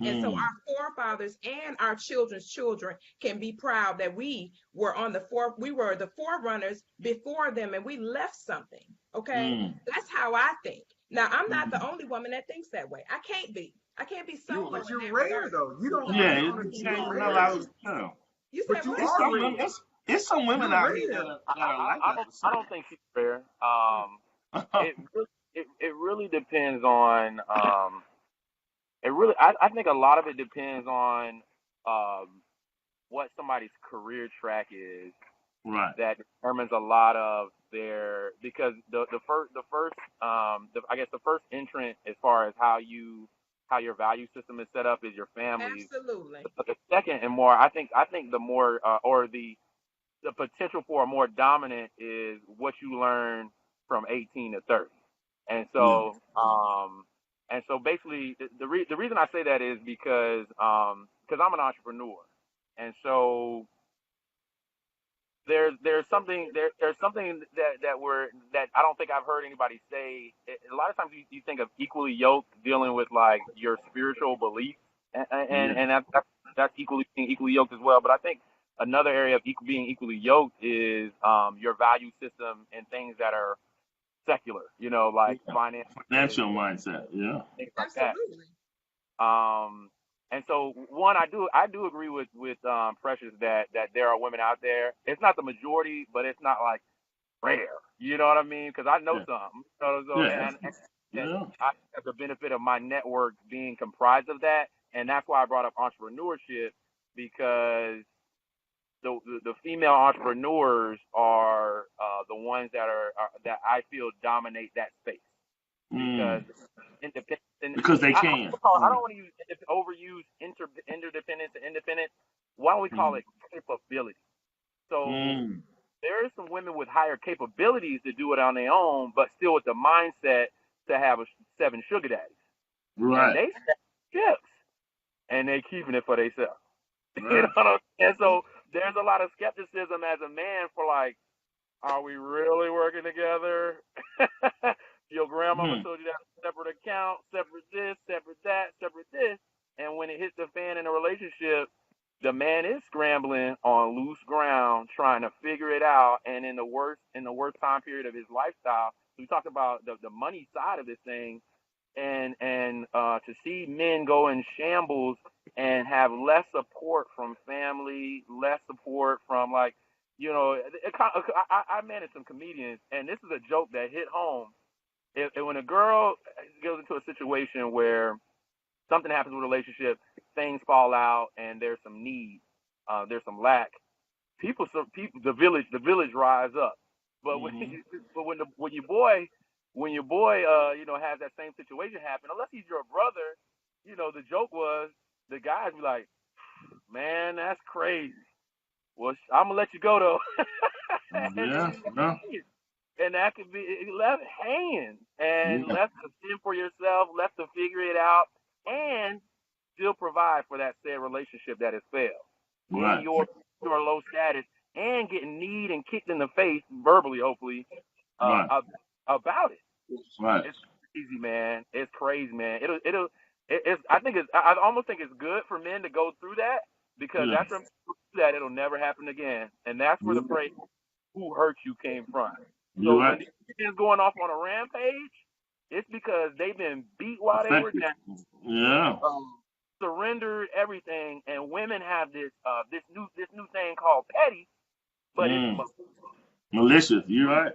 And so our forefathers and our children's children can be proud that we were the forerunners before them, and we left something. Okay. That's how I think. Now, I'm not the only woman that thinks that way. I can't be. I can't be solo. But you're rare though. You don't. Yeah, You're not a rare. lot of no. You But said you what? It's are some rare. women. It's some women You're out rare. here that are like I that. I don't think she's fair. It really depends on I think a lot of it depends on what somebody's career track is. Right. That determines a lot of their, because the first I guess the first entrant as far as how your value system is set up is your family. Absolutely. But the second and more, I think the more or the potential for a more dominant is what you learn from 18 to 30. And so basically the reason I say that is because I'm an entrepreneur. And so there's something that I don't think I've heard anybody say. A lot of times you think of equally yoked dealing with like your spiritual beliefs, and that's equally yoked as well. But I think another area of being equally yoked is your value system and things that are secular, like Financial mindset. Yeah. things like Absolutely. that. And so I do agree with Precious that there are women out there. It's not the majority, but it's not like rare. You know what I mean? Because I know some. And I have the benefit of my network being comprised of that, and that's why I brought up entrepreneurship, because the female entrepreneurs are the ones that that I feel dominate that space, because independent. Because they can. I don't want to overuse interdependence and independence. Why don't we call it capability? So there are some women with higher capabilities to do it on their own, but still with the mindset to have 7 sugar daddies. Right. And they chips, and they keeping it for themselves. Right. You know what I'm saying? So there's a lot of skepticism as a man for like, are we really working together? Your grandmama told you that separate account, separate this, separate that, separate this. And when it hits the fan in a relationship, the man is scrambling on loose ground, trying to figure it out. And in the worst time period of his lifestyle, we talked about the money side of this thing, and to see men go in shambles and have less support from family, less support from like, I manage some comedians, and this is a joke that hit home. When a girl goes into a situation where something happens with a relationship, things fall out, and there's some need, there's some lack, the village rise up. But when your boy has that same situation happen, unless he's your brother, the joke was the guys be like, man, that's crazy. Well, I'm gonna let you go though. And that could be left hanging and left to fend for yourself, left to figure it out, and still provide for that said relationship that has failed. Right. In your low status, and getting kneed and kicked in the face verbally, hopefully, about it. Right. It's crazy, man. It's crazy, man. I almost think it's good for men to go through that, because after that, it'll never happen again. And that's where the phrase "who hurt you" came from. So when these men going off on a rampage, it's because they've been beat while they were down. Yeah. Surrendered everything, and women have this new thing called petty, but it's malicious. You're right.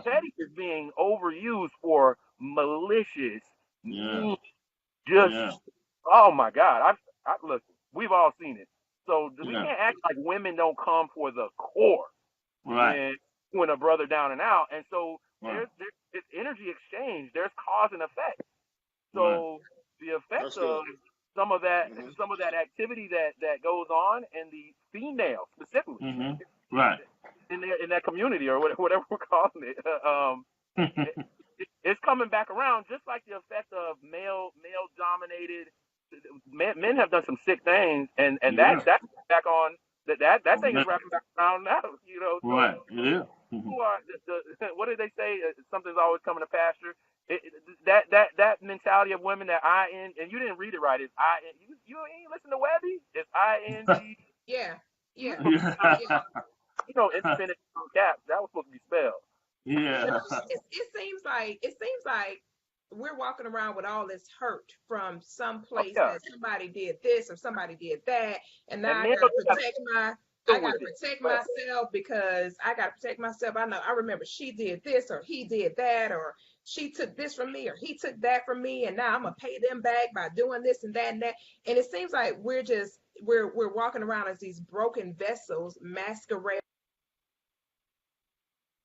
Petty is being overused for malicious. Yeah. Oh my God! I look. We've all seen it. So we can't act like women don't come for the core. Right. when a brother down and out. And so Right. there's it's energy exchange. There's cause and effect. Right. So the effect That's good. of some of that Hmm. activity that goes on in the female specifically Right. in that community or whatever we're calling it. It, it's coming back around, just like the effect of male dominated. Men have done some sick things, and Yeah. that's back on that thing is wrapping back around now. So Right. It is. who are what did they say? Something's always coming to pasture. That mentality of women that and you didn't read it right. It's you ain't listen to Webby. It's ing. Yeah, You yeah, yeah. independent caps. That was supposed to be spelled. You know, Yeah. it seems like we're walking around with all this hurt from some Oh place yeah, that somebody did this or somebody did that, and now and men don't have to I deal with gotta it. protect Right. myself because I gotta protect myself. I remember she did this or he did that, or she took this from me or he took that from me, and now I'm gonna pay them back by doing this and that and that. And it seems like we're walking around as these broken vessels masquerading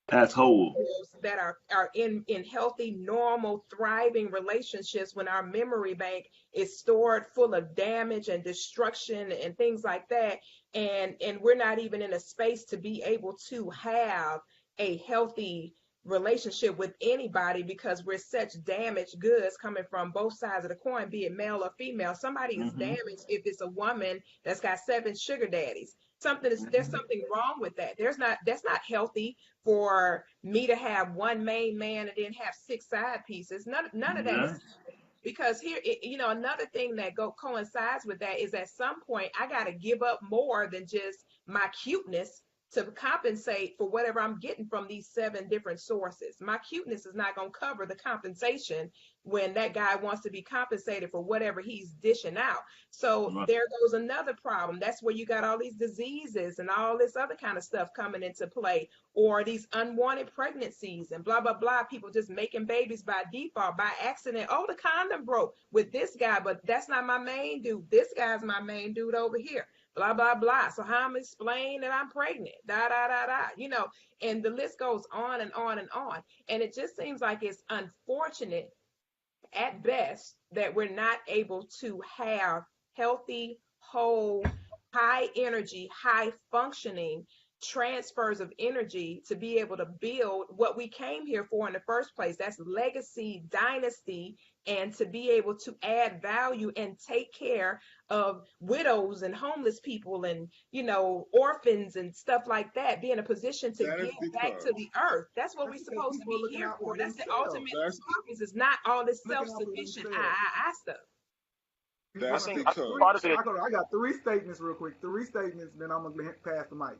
That's whole. that are in healthy, normal, thriving relationships when our memory bank is stored full of damage and destruction and things like that, and we're not even in a space to be able to have a healthy relationship with anybody because we're such damaged goods coming from both sides of the coin, be it male or female. Somebody is Hmm. damaged if it's a woman that's got 7 sugar daddies. There's something wrong with that. That's not healthy for me to have one main man and then have 6 side pieces. None of that is, Yeah. because another thing that coincides with that is at some point I got to give up more than just my cuteness to compensate for whatever I'm getting from these 7 different sources. My cuteness is not going to cover the compensation when that guy wants to be compensated for whatever he's dishing out. So Right. there goes another problem. That's where you got all these diseases and all this other kind of stuff coming into play, or these unwanted pregnancies and blah blah blah, people just making babies by default, by accident. Oh, the condom broke with this guy, but that's not my main dude. This guy's my main dude over here, blah blah blah. So how I'm explaining that I'm pregnant, da da da da, and the list goes on and on and on. And it just seems like it's unfortunate at best that we're not able to have healthy, whole, high energy, high functioning transfers of energy to be able to build what we came here for in the first place. That's legacy, dynasty, and to be able to add value and take care of widows and homeless people and orphans and stuff like that. Be in a position to That give is back to because the earth. That's what we're because supposed to people are be looking here out for. for That's the themselves. ultimate that's purpose. It's not all this Looking out for self-sufficient themselves. I stuff. I that's think because part of it. I got 3 statements real quick. 3 statements, then I'm gonna pass the mic.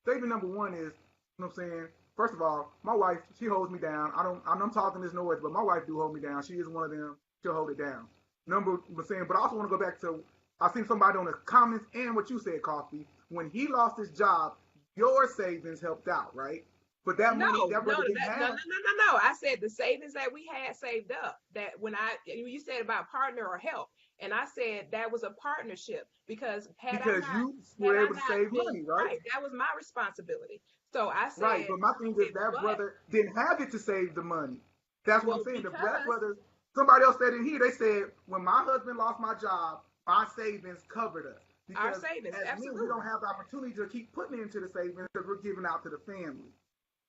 Statement number one is, you know what I'm saying? First of all, my wife, she holds me down. I'm talking this noise, but my wife do hold me down. She is one of them. She'll hold it down. But I also want to go back to, I seen somebody on the comments and what you said, Koffe. When he lost his job, your savings helped out, right? But that No, money, no, that brother didn't that, no, no, have. no, no, no. I said the savings that we had saved up. That when you said about partner or help, and I said that was a partnership because Because you had were I able to not save been money, right? right, that was my responsibility. So I Right, said, but my thing is that but brother didn't have it to save the money. That's what I'm well saying. That because brother, somebody else said in here, they said, when my husband lost my job, my savings covered us. our Because savings, as men, we absolutely. don't have the opportunity to keep putting into the savings because we're giving out to the family.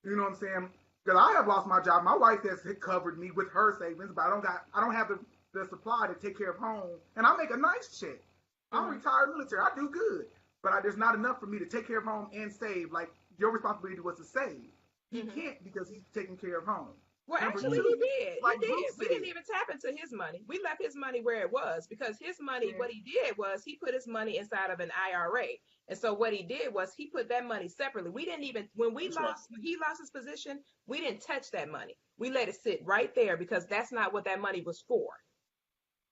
You know what I'm saying? Because I have lost my job. My wife has covered me with her savings, but I don't have the supply to take care of home. And I make a nice check. I'm Mm-hmm. retired military. I do good. But there's not enough for me to take care of home and save. Like, your responsibility was to save. He Mm-hmm. can't because he's taking care of home. Well, Number actually, Mm. he two, did. He like did. Bruce We said, didn't even tap into his money. We left his money where it was because his money, man, what he did was he put his money inside of an IRA. And so what he did was he put that money separately. We didn't even, when that's right. he lost his position, we didn't touch that money. We let it sit right there because that's not what that money was for.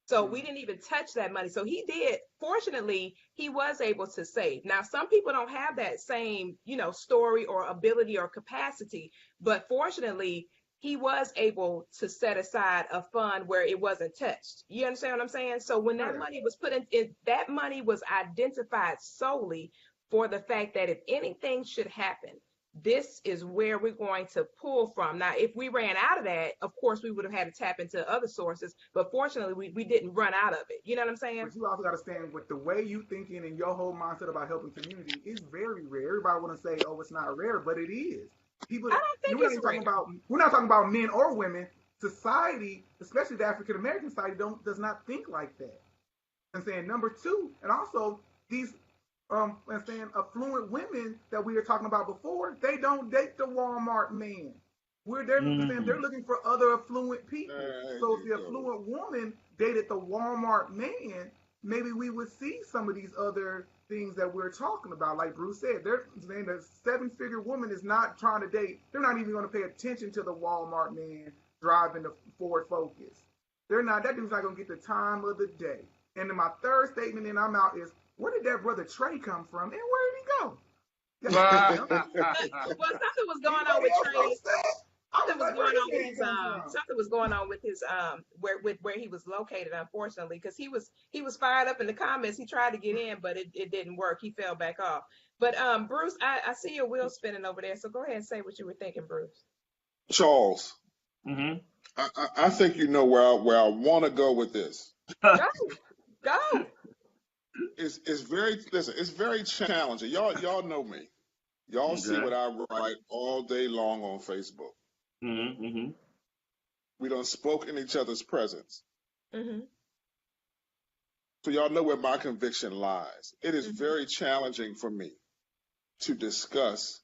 So we didn't even touch that money. So he did. Fortunately, he was able to save. Now, some people don't have that same, story or ability or capacity, but fortunately, he was able to set aside a fund where it wasn't touched. You understand what I'm saying? So when that yeah, money was put in, that money was identified solely for the fact that if anything should happen, this is where we're going to pull from. Now, if we ran out of that, of course, we would have had to tap into other sources. But fortunately, we didn't run out of it. You know what I'm saying? But you also got to stand with the way you thinking and your whole mindset about helping community is very rare. Everybody want to say, "Oh, it's not rare," but it is. People, I don't think we're not it's even rare. talking about. We're not talking about men or women. Society, especially the African American society, does not think like that. And saying number two, and also these and saying affluent women that we were talking about before, they don't date the Walmart man. Saying they're looking for other affluent people. So if the affluent woman dated the Walmart man, maybe we would see some of these other things that we're talking about. Like Bruce said, they're saying the 7-figure woman is not trying to date. They're not even going to pay attention to the Walmart man driving the Ford Focus. They're not. That dude's not going to get the time of the day. And then my third statement, and I'm out, is where did that brother Trey come from, and where did he go? Well, something was going on with Trey. Something was going on with his where he was located, unfortunately, because he was fired up in the comments. He tried to get in, but it didn't work. He fell back off. But Bruce, I see your wheel spinning over there, so go ahead and say what you were thinking, Bruce. Charles, I think you know where I want to go with this. Go. It's very challenging. Y'all know me. Y'all see what I write all day long on Facebook. We done spoke in each other's presence. So y'all know where my conviction lies. It is very challenging for me to discuss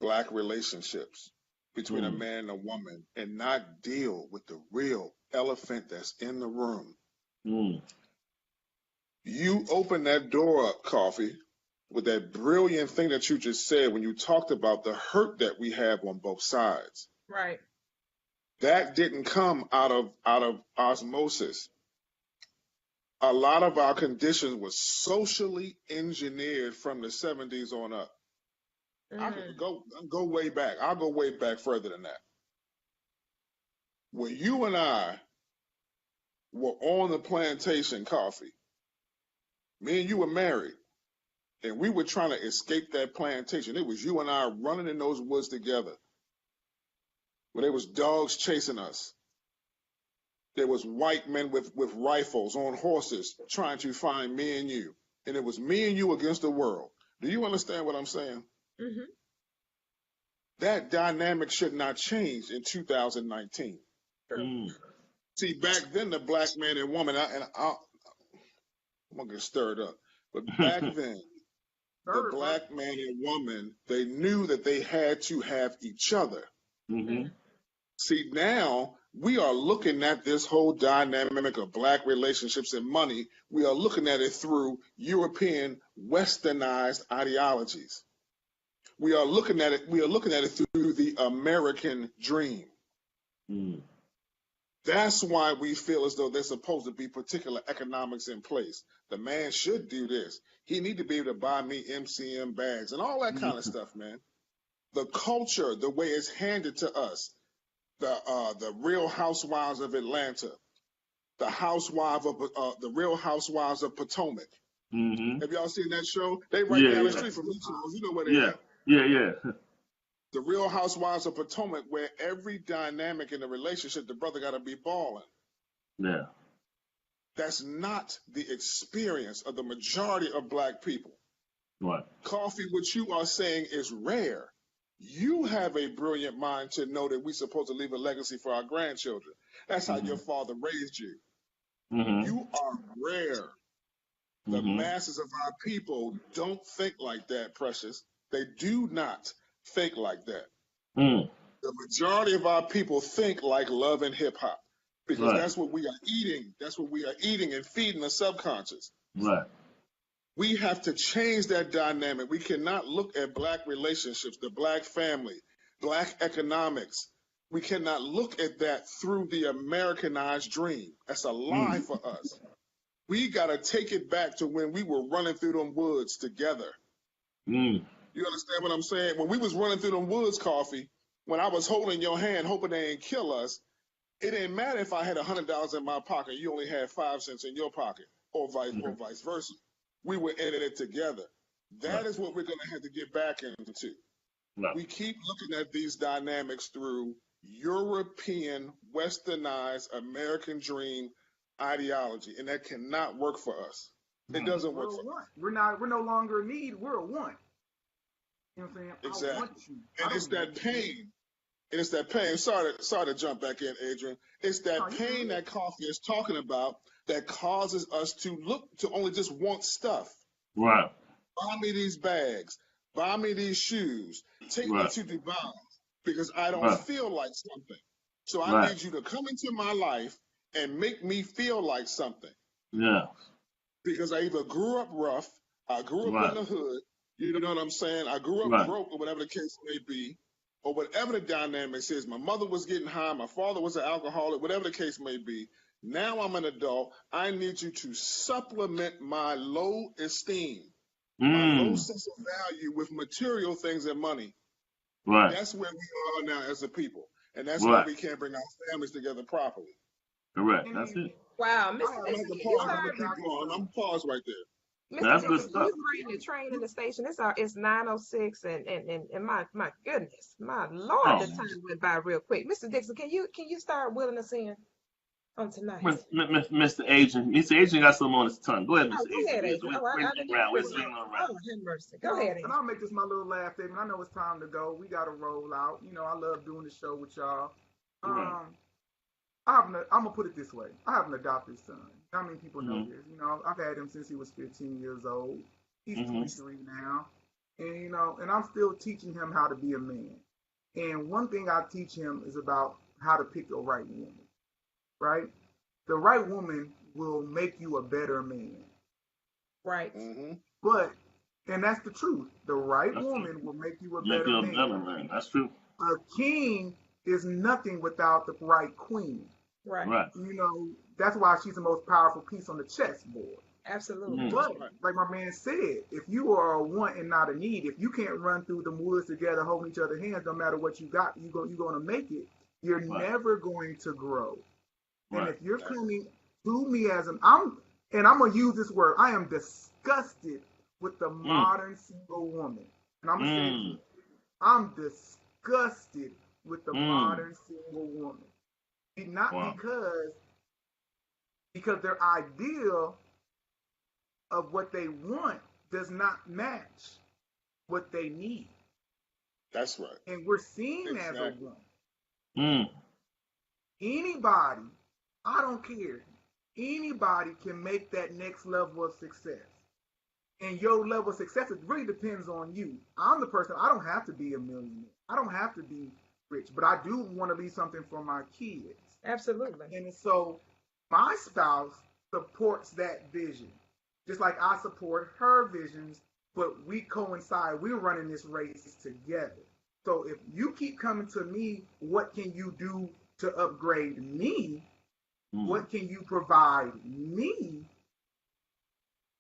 Black relationships between a man and a woman and not deal with the real elephant that's in the room. You open that door up, Koffe, with that brilliant thing that you just said when you talked about the hurt that we have on both sides. Right. That didn't come out of osmosis. A lot of our conditions was socially engineered from the 70s on up. I could go way back. I'll go way back further than that. When you and I were on the plantation, Koffe, me and you were married, and we were trying to escape that plantation. It was you and I running in those woods together, where there was dogs chasing us. There was white men with rifles on horses trying to find me and you. And it was me and you against the world. Do you understand what I'm saying? That dynamic should not change in 2019. See, back then, the Black man and woman, I'm going to get stirred up, but back then, the Black man and woman, they knew that they had to have each other. See, now we are looking at this whole dynamic of Black relationships and money. We are looking at it through European westernized ideologies. We are looking at it through the American dream. That's why we feel as though there's supposed to be particular economics in place. The man should do this. He need to be able to buy me MCM bags and all that kind of stuff, man. The culture, the way it's handed to us, the Real Housewives of Atlanta, the Real Housewives of Potomac. Have y'all seen that show? They right down the street from each other. You know where they at? Yeah. The Real Housewives of Potomac, where every dynamic in the relationship, the brother got to be balling. Yeah. That's not the experience of the majority of Black people. Right. Koffe, what you are saying is rare. You have a brilliant mind to know that we're supposed to leave a legacy for our grandchildren. That's how your father raised you. You are rare. The masses of our people don't think like that, Precious. They do not think like that. The majority of our people think like love and hip hop because that's what we are eating. That's what we are eating and feeding the subconscious. Right. We have to change that dynamic. We cannot look at Black relationships, the Black family, Black economics. We cannot look at that through the Americanized dream. That's a lie for us. We got to take it back to when we were running through them woods together. You understand what I'm saying? When we was running through them woods, Koffe, when I was holding your hand, hoping they ain't kill us, it didn't matter if I had $100 in my pocket, you only had 5 cents in your pocket, or vice versa. We were in it together. That is what we're going to have to get back into. No. We keep looking at these dynamics through European, westernized, American dream ideology, and that cannot work for us. It doesn't We're work a for us. one. We're no longer a need. We're a want. You know what I'm saying? Exactly. I want you. And it's that pain. And it's that pain. Sorry to jump back in, Adrian. It's that pain that Koffe is talking about that causes us to look to only just want stuff. Right. Buy me these bags. Buy me these shoes. Take me to Dubai because I don't feel like something. So I need you to come into my life and make me feel like something. Yeah. Because I either grew up rough, I grew up in the hood, you know what I'm saying? I grew up broke or whatever the case may be, or whatever the dynamics is. My mother was getting high, my father was an alcoholic, whatever the case may be. Now I'm an adult. I need you to supplement my low esteem, my low sense of value with material things and money. Right. That's where we are now as a people. And that's why we can't bring our families together properly. Correct. That's it. Wow, Mr. I'm Dixon, going can you to start? I'm pause right there. Mr. That's good Dixon, can stuff. you bring the train in the station? It's 9:06, and my goodness, my Lord, the time went by real quick. Mr. Dixon, can you start wheeling us in on tonight? Mr. Agent, got something on his tongue. Go ahead, Mr. Go ahead, Agent. We're didn't around. We're realize. swinging around. Oh, have mercy. Go ahead, Agent. And I'll make this my little last statement. I know it's time to go. We got to roll out. You know, I love doing the show with y'all. I'm gonna put it this way. I have an adopted son. How many people know this? You know, I've had him since he was 15 years old. He's 23 now, and you know, and I'm still teaching him how to be a man. And one thing I teach him is about how to pick the right woman. Right? The right woman will make you a better man. Right. But, and that's the truth. The right woman will make you a better man. That's true. A king is nothing without the right queen. Right. You know, that's why she's the most powerful piece on the chessboard. Absolutely. But like my man said, if you are a want and not a need, if you can't run through the woods together holding each other's hands, no matter what you got, you're going to make it. You're never going to grow. And if you're coming to me as I'm going to use this word, I am disgusted with the modern single woman. And I'm going to say it again. I'm disgusted with the modern single woman. Not because their ideal of what they want does not match what they need. That's right. And we're seen as a woman. Mm. Anybody, I don't care, anybody can make that next level of success. And your level of success, it really depends on you. I'm the person, I don't have to be a millionaire. I don't have to be rich, but I do want to leave something for my kids. Absolutely. And so my spouse supports that vision, just like I support her visions, but we coincide. We're running this race together. So if you keep coming to me, what can you do to upgrade me? What can you provide me?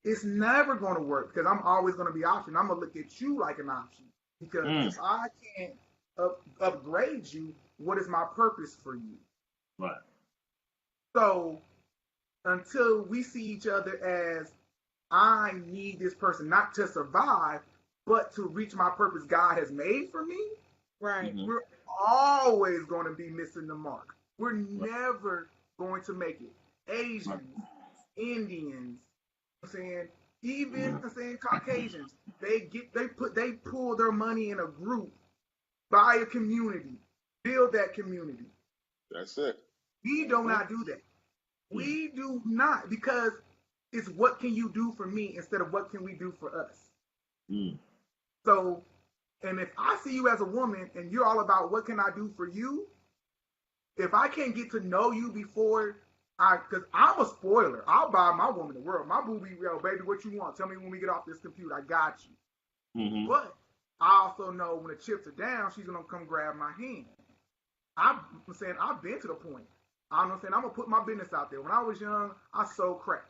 It's never going to work because I'm always going to be option. I'm going to look at you like an option because if I can't upgrade you, what is my purpose for you? Right. So until we see each other as I need this person not to survive, but to reach my purpose God has made for me, right? We're always going to be missing the mark. We're never going to make it. Asians, Indians, I'm saying, even I'm saying Caucasians, they pull their money in a group, buy a community, build that community. That's it. We do not do that. We do not, because it's what can you do for me instead of what can we do for us. So, and if I see you as a woman and you're all about what can I do for you, if I can't get to know you before because I'm a spoiler. I'll buy my woman the world. My boo be, yo, baby, what you want? Tell me when we get off this computer. I got you. But I also know when the chips are down, she's going to come grab my hand. I'm saying I've been to the point. I'm saying I'm going to put my business out there. When I was young, I sold crack.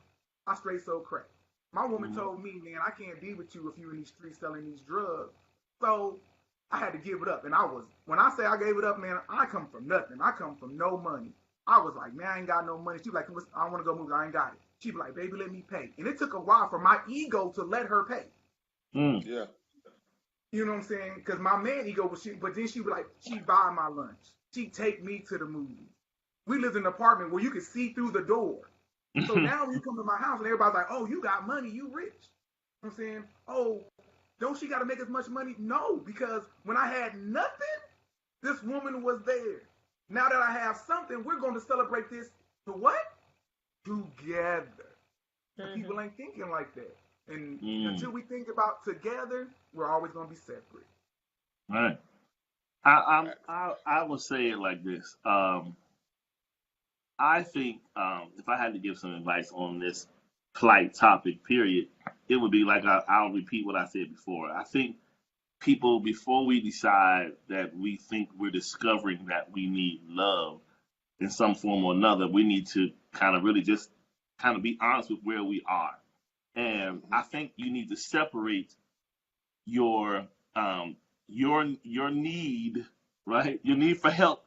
I straight sold crack. My woman told me, man, I can't be with you if you're in these streets selling these drugs. So I had to give it up. And when I say I gave it up, man, I come from nothing. I come from no money. I was like, man, I ain't got no money. She was like, I want to go move. I ain't got it. She was like, baby, let me pay. And it took a while for my ego to let her pay. Yeah. You know what I'm saying? Because my man ego was shit, but then she would like, she'd buy my lunch. She'd take me to the movies. We lived in an apartment where you could see through the door. So now when you come to my house and everybody's like, oh, you got money, you rich. You know what I'm saying? Oh, don't she got to make as much money? No, because when I had nothing, this woman was there. Now that I have something, we're going to celebrate this to what? Together. Mm-hmm. People ain't thinking like that. And until we think about together, we're always going to be separate. Right. I would say it like this. I think if I had to give some advice on this plight topic, period, it would be like I'll repeat what I said before. I think people, before we decide that we think we're discovering that we need love in some form or another, we need to kind of really just kind of be honest with where we are. And I think you need to separate your need, right? Your need for help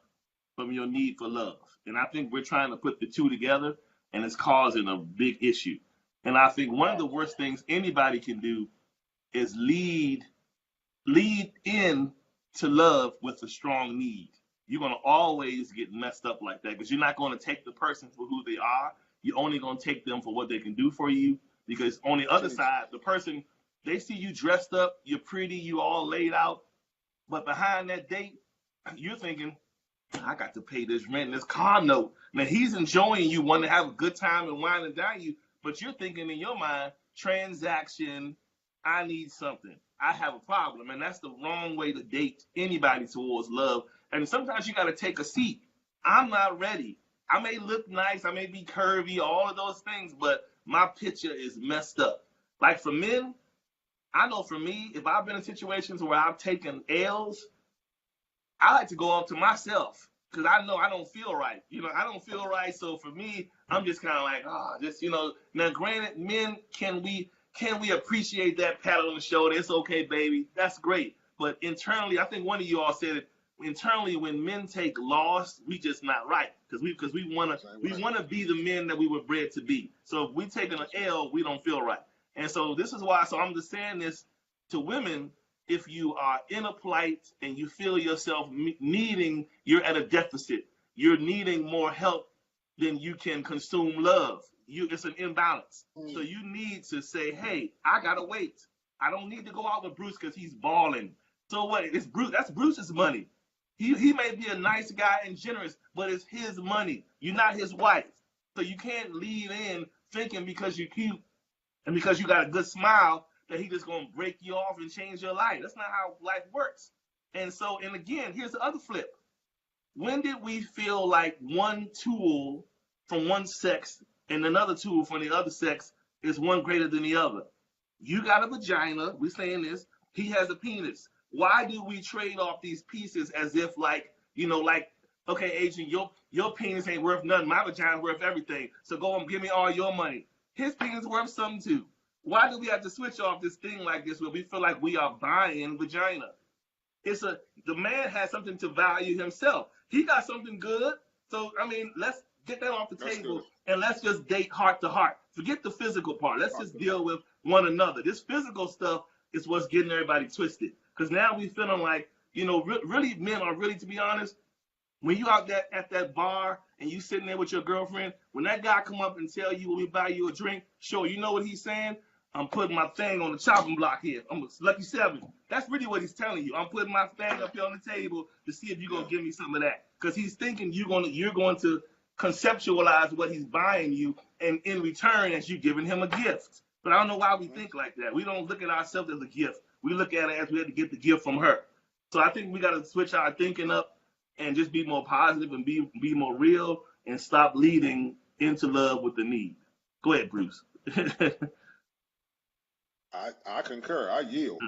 from your need for love. And I think we're trying to put the two together, and it's causing a big issue. And I think one of the worst things anybody can do is lead in to love with a strong need. You're going to always get messed up like that because you're not going to take the person for who they are. You're only going to take them for what they can do for you, because on the other side, the person, they see you dressed up, you're pretty, you all laid out, but behind that date, you're thinking, I got to pay this rent and this car note. Now he's enjoying you, wanting to have a good time and wine and dine you, but you're thinking in your mind, transaction, I need something. I have a problem. And that's the wrong way to date anybody towards love. And sometimes you got to take a seat. I'm not ready. I may look nice, I may be curvy, all of those things, but my picture is messed up. Like for men, I know for me, if I've been in situations where I've taken L's, I like to go up to myself because I know I don't feel right. I don't feel right. So for me, I'm just kind of like, now granted, men, can we appreciate that pat on the shoulder? It's okay, baby. That's great. But internally, I think one of you all said it, internally, when men take loss, we just not right because we want to be the men that we were bred to be. So if we taking an L, we don't feel right. And so this is why, so I'm just saying this to women. If you are in a plight and you feel yourself needing, you're at a deficit, you're needing more help than you can consume love. It's an imbalance. So you need to say, hey, I gotta wait. I don't need to go out with Bruce because he's balling. So what? It's Bruce. That's Bruce's money. He may be a nice guy and generous, but it's his money. You're not his wife. So you can't lead in thinking because you're cute and because you got a good smile that he just gonna break you off and change your life. That's not how life works. And again, here's the other flip. When did we feel like one tool from one sex and another tool from the other sex is one greater than the other? You got a vagina, we're saying this, he has a penis. Why do we trade off these pieces as if okay, Adrian, your penis ain't worth nothing, my vagina's worth everything, so go and give me all your money. His penis worth something too. Why do we have to switch off this thing like this where we feel like we are buying vagina? The man has something to value himself. He got something good. So, let's get that off the table and let's just date heart to heart. Forget the physical part. Let's just deal with one another. This physical stuff is what's getting everybody twisted. Because now we feeling like, really men are really, to be honest, when you out there at that bar and you sitting there with your girlfriend, when that guy come up and tell you when we buy you a drink, sure, you know what he's saying? I'm putting my thing on the chopping block here. I'm a lucky 7. That's really what he's telling you. I'm putting my thing up here on the table to see if you're gonna give me some of that. Because he's thinking you're going to conceptualize what he's buying you, and in return, as you giving him a gift. But I don't know why we think like that. We don't look at ourselves as a gift. We look at it as we had to get the gift from her. So I think we got to switch our thinking up and just be more positive and be more real and stop leading into love with the need. Go ahead, Bruce. I concur. I yield.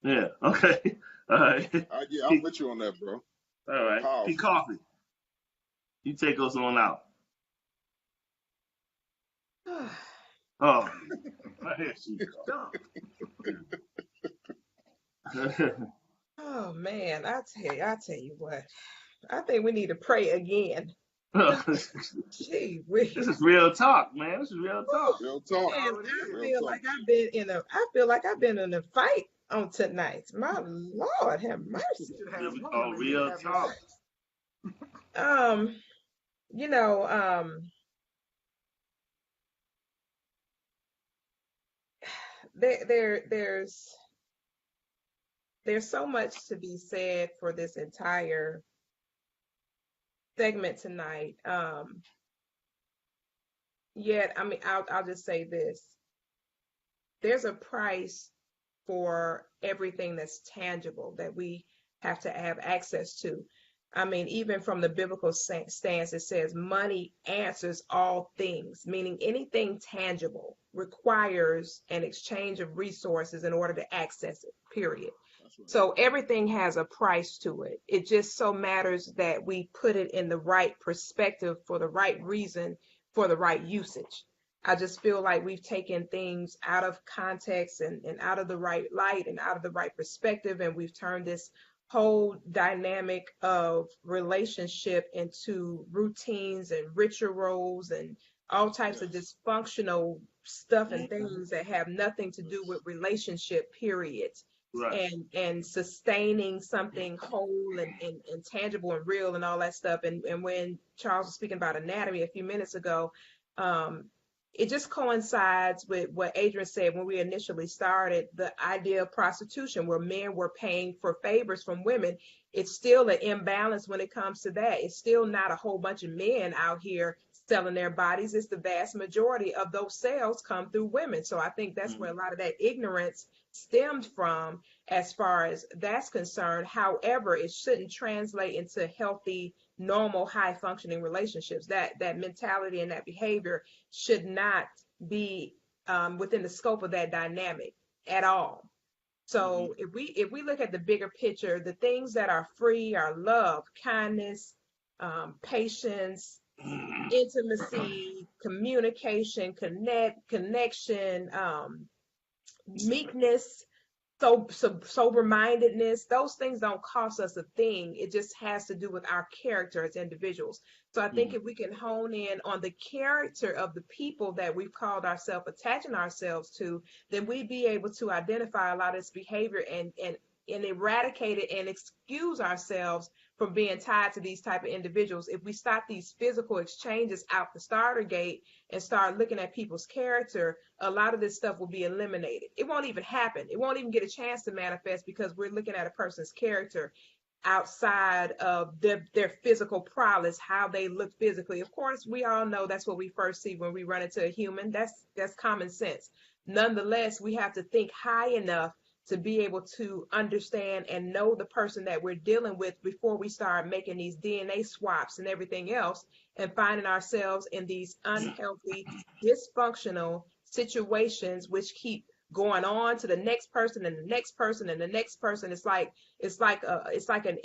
Yeah. Okay. All right. I'm with you on that, bro. All right. P. Koffe, you take us on out. Oh, here she goes. Oh man, I tell you what. I think we need to pray again. Gee, this is real talk, man. This is real talk. Real talk. Man, I feel like I've been in a fight on tonight. My Lord, have mercy. Should This have we one call when they real have no talk. sex. Um, you know, there's so much to be said for this entire segment tonight. Yet, I mean, I'll just say this. There's a price for everything that's tangible that we have to have access to. I mean, even from the biblical stance, it says money answers all things, meaning anything tangible requires an exchange of resources in order to access it, period. That's right. So everything has a price to it. It just so matters that we put it in the right perspective for the right reason, for the right usage. I just feel like we've taken things out of context and out of the right light and out of the right perspective, and we've turned this whole dynamic of relationship into routines and rituals and all types of Yes. dysfunctional stuff and Mhm. things that have nothing to do with relationship, period. Right. And sustaining something whole and tangible and real and all that stuff. And when Charles was speaking about anatomy a few minutes ago, um, it just coincides with what Adrian said when we initially started the idea of prostitution, where men were paying for favors from women. It's still an imbalance when it comes to that. It's still not a whole bunch of men out here selling their bodies. It's the vast majority of those sales come through women. So I think that's where a lot of that ignorance stemmed from as far as that's concerned. However, it shouldn't translate into healthy, normal, high functioning relationships. That mentality and that behavior should not be within the scope of that dynamic at all. Mhm. So if we look at the bigger picture, the things that are free are love, kindness, patience, intimacy, communication, connection, meekness, sober-mindedness. Those things don't cost us a thing. It just has to do with our character as individuals. So I think Mhm. if we can hone in on the character of the people that we've called ourselves attaching ourselves to, then we'd be able to identify a lot of this behavior and eradicate it and excuse ourselves from being tied to these type of individuals. If we stop these physical exchanges out the starter gate and start looking at people's character, a lot of this stuff will be eliminated. It won't even happen. It won't even get a chance to manifest because we're looking at a person's character outside of their physical prowess, how they look physically. Of course, we all know that's what we first see when we run into a human. That's common sense. Nonetheless, we have to think high enough to be able to understand and know the person that we're dealing with before we start making these DNA swaps and everything else and finding ourselves in these unhealthy, dysfunctional situations which keep going on to the next person and the next person and the next person. It's like an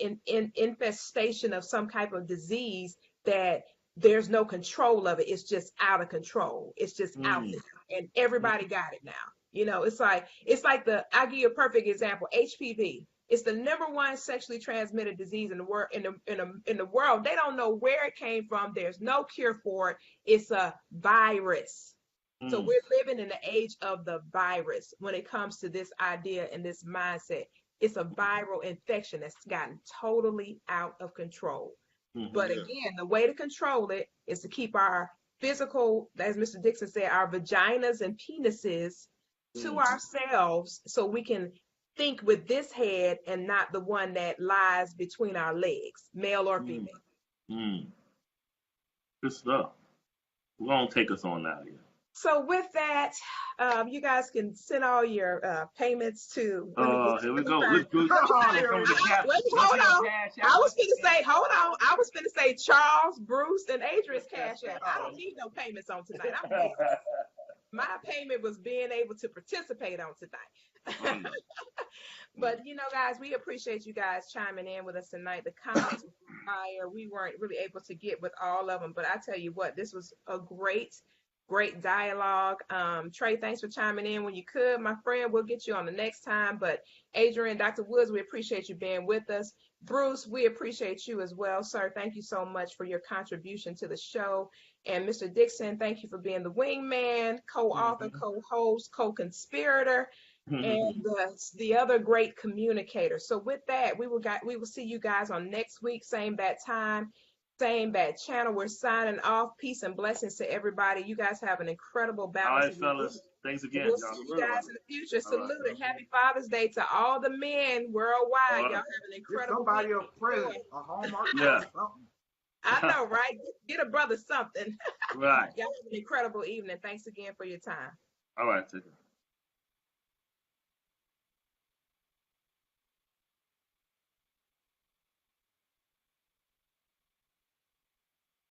infestation of some type of disease that there's no control of it. It's just out of control. It's just out Mhm. there, and everybody got it now. It's like I'll give you a perfect example. HPV. It's the number one sexually transmitted disease in the world. In the world, they don't know where it came from. There's no cure for it. It's a virus. So Mhm. we're living in the age of the virus when it comes to this idea and this mindset. It's a viral infection that's gotten totally out of control. But Mhm. Yeah. again, the way to control it is to keep our physical, as Mr. Dixon said, our vaginas and penises to Mhm. ourselves so we can think with this head and not the one that lies between our legs, male or Mhm. female. Mhm. Good stuff. We're gonna take us on now here. So with that, you guys can send all your payments to. Let me get. Here we Let me go. find. Look, Bruce. Let me Oh, find. Here here we comes the go. cap. Wait, Let's hold see your on. cash I out. was finna say, hold on. I was finna say Charles, Bruce, and Adrian's cash app. I Oh, don't need no payments on tonight. I'm good. My payment was being able to participate on I tonight. know. But guys, we appreciate you guys chiming in with us tonight. The comments were fire. We weren't really able to get with all of them, but I tell you what, this was a great dialogue. Trey, thanks for chiming in when you could, my friend. We'll get you on the next time. But Adrian, Dr. Woods, we appreciate you being with us. Bruce, we appreciate you as well, sir. Thank you so much for your contribution to the show. And Mr. Dixon, thank you for being the wingman, co-author, Mhm. co-host, co-conspirator. and the other great communicator. So with that, we will see you guys on next week, same bad time, same bad channel. We're signing off. Peace and blessings to everybody. You guys have an incredible All balance right, of your fellas. week. Thanks again. We'll Y'all see you good one. guys in the future. All right. Salute and happy Father's Day to all the men All worldwide. right. Y'all have an Get incredible somebody week. a present, a Hallmark Yeah. card, something. I know, right? Get a brother something. Right. Y'all have an incredible evening. Thanks again for your time. All right. Take care.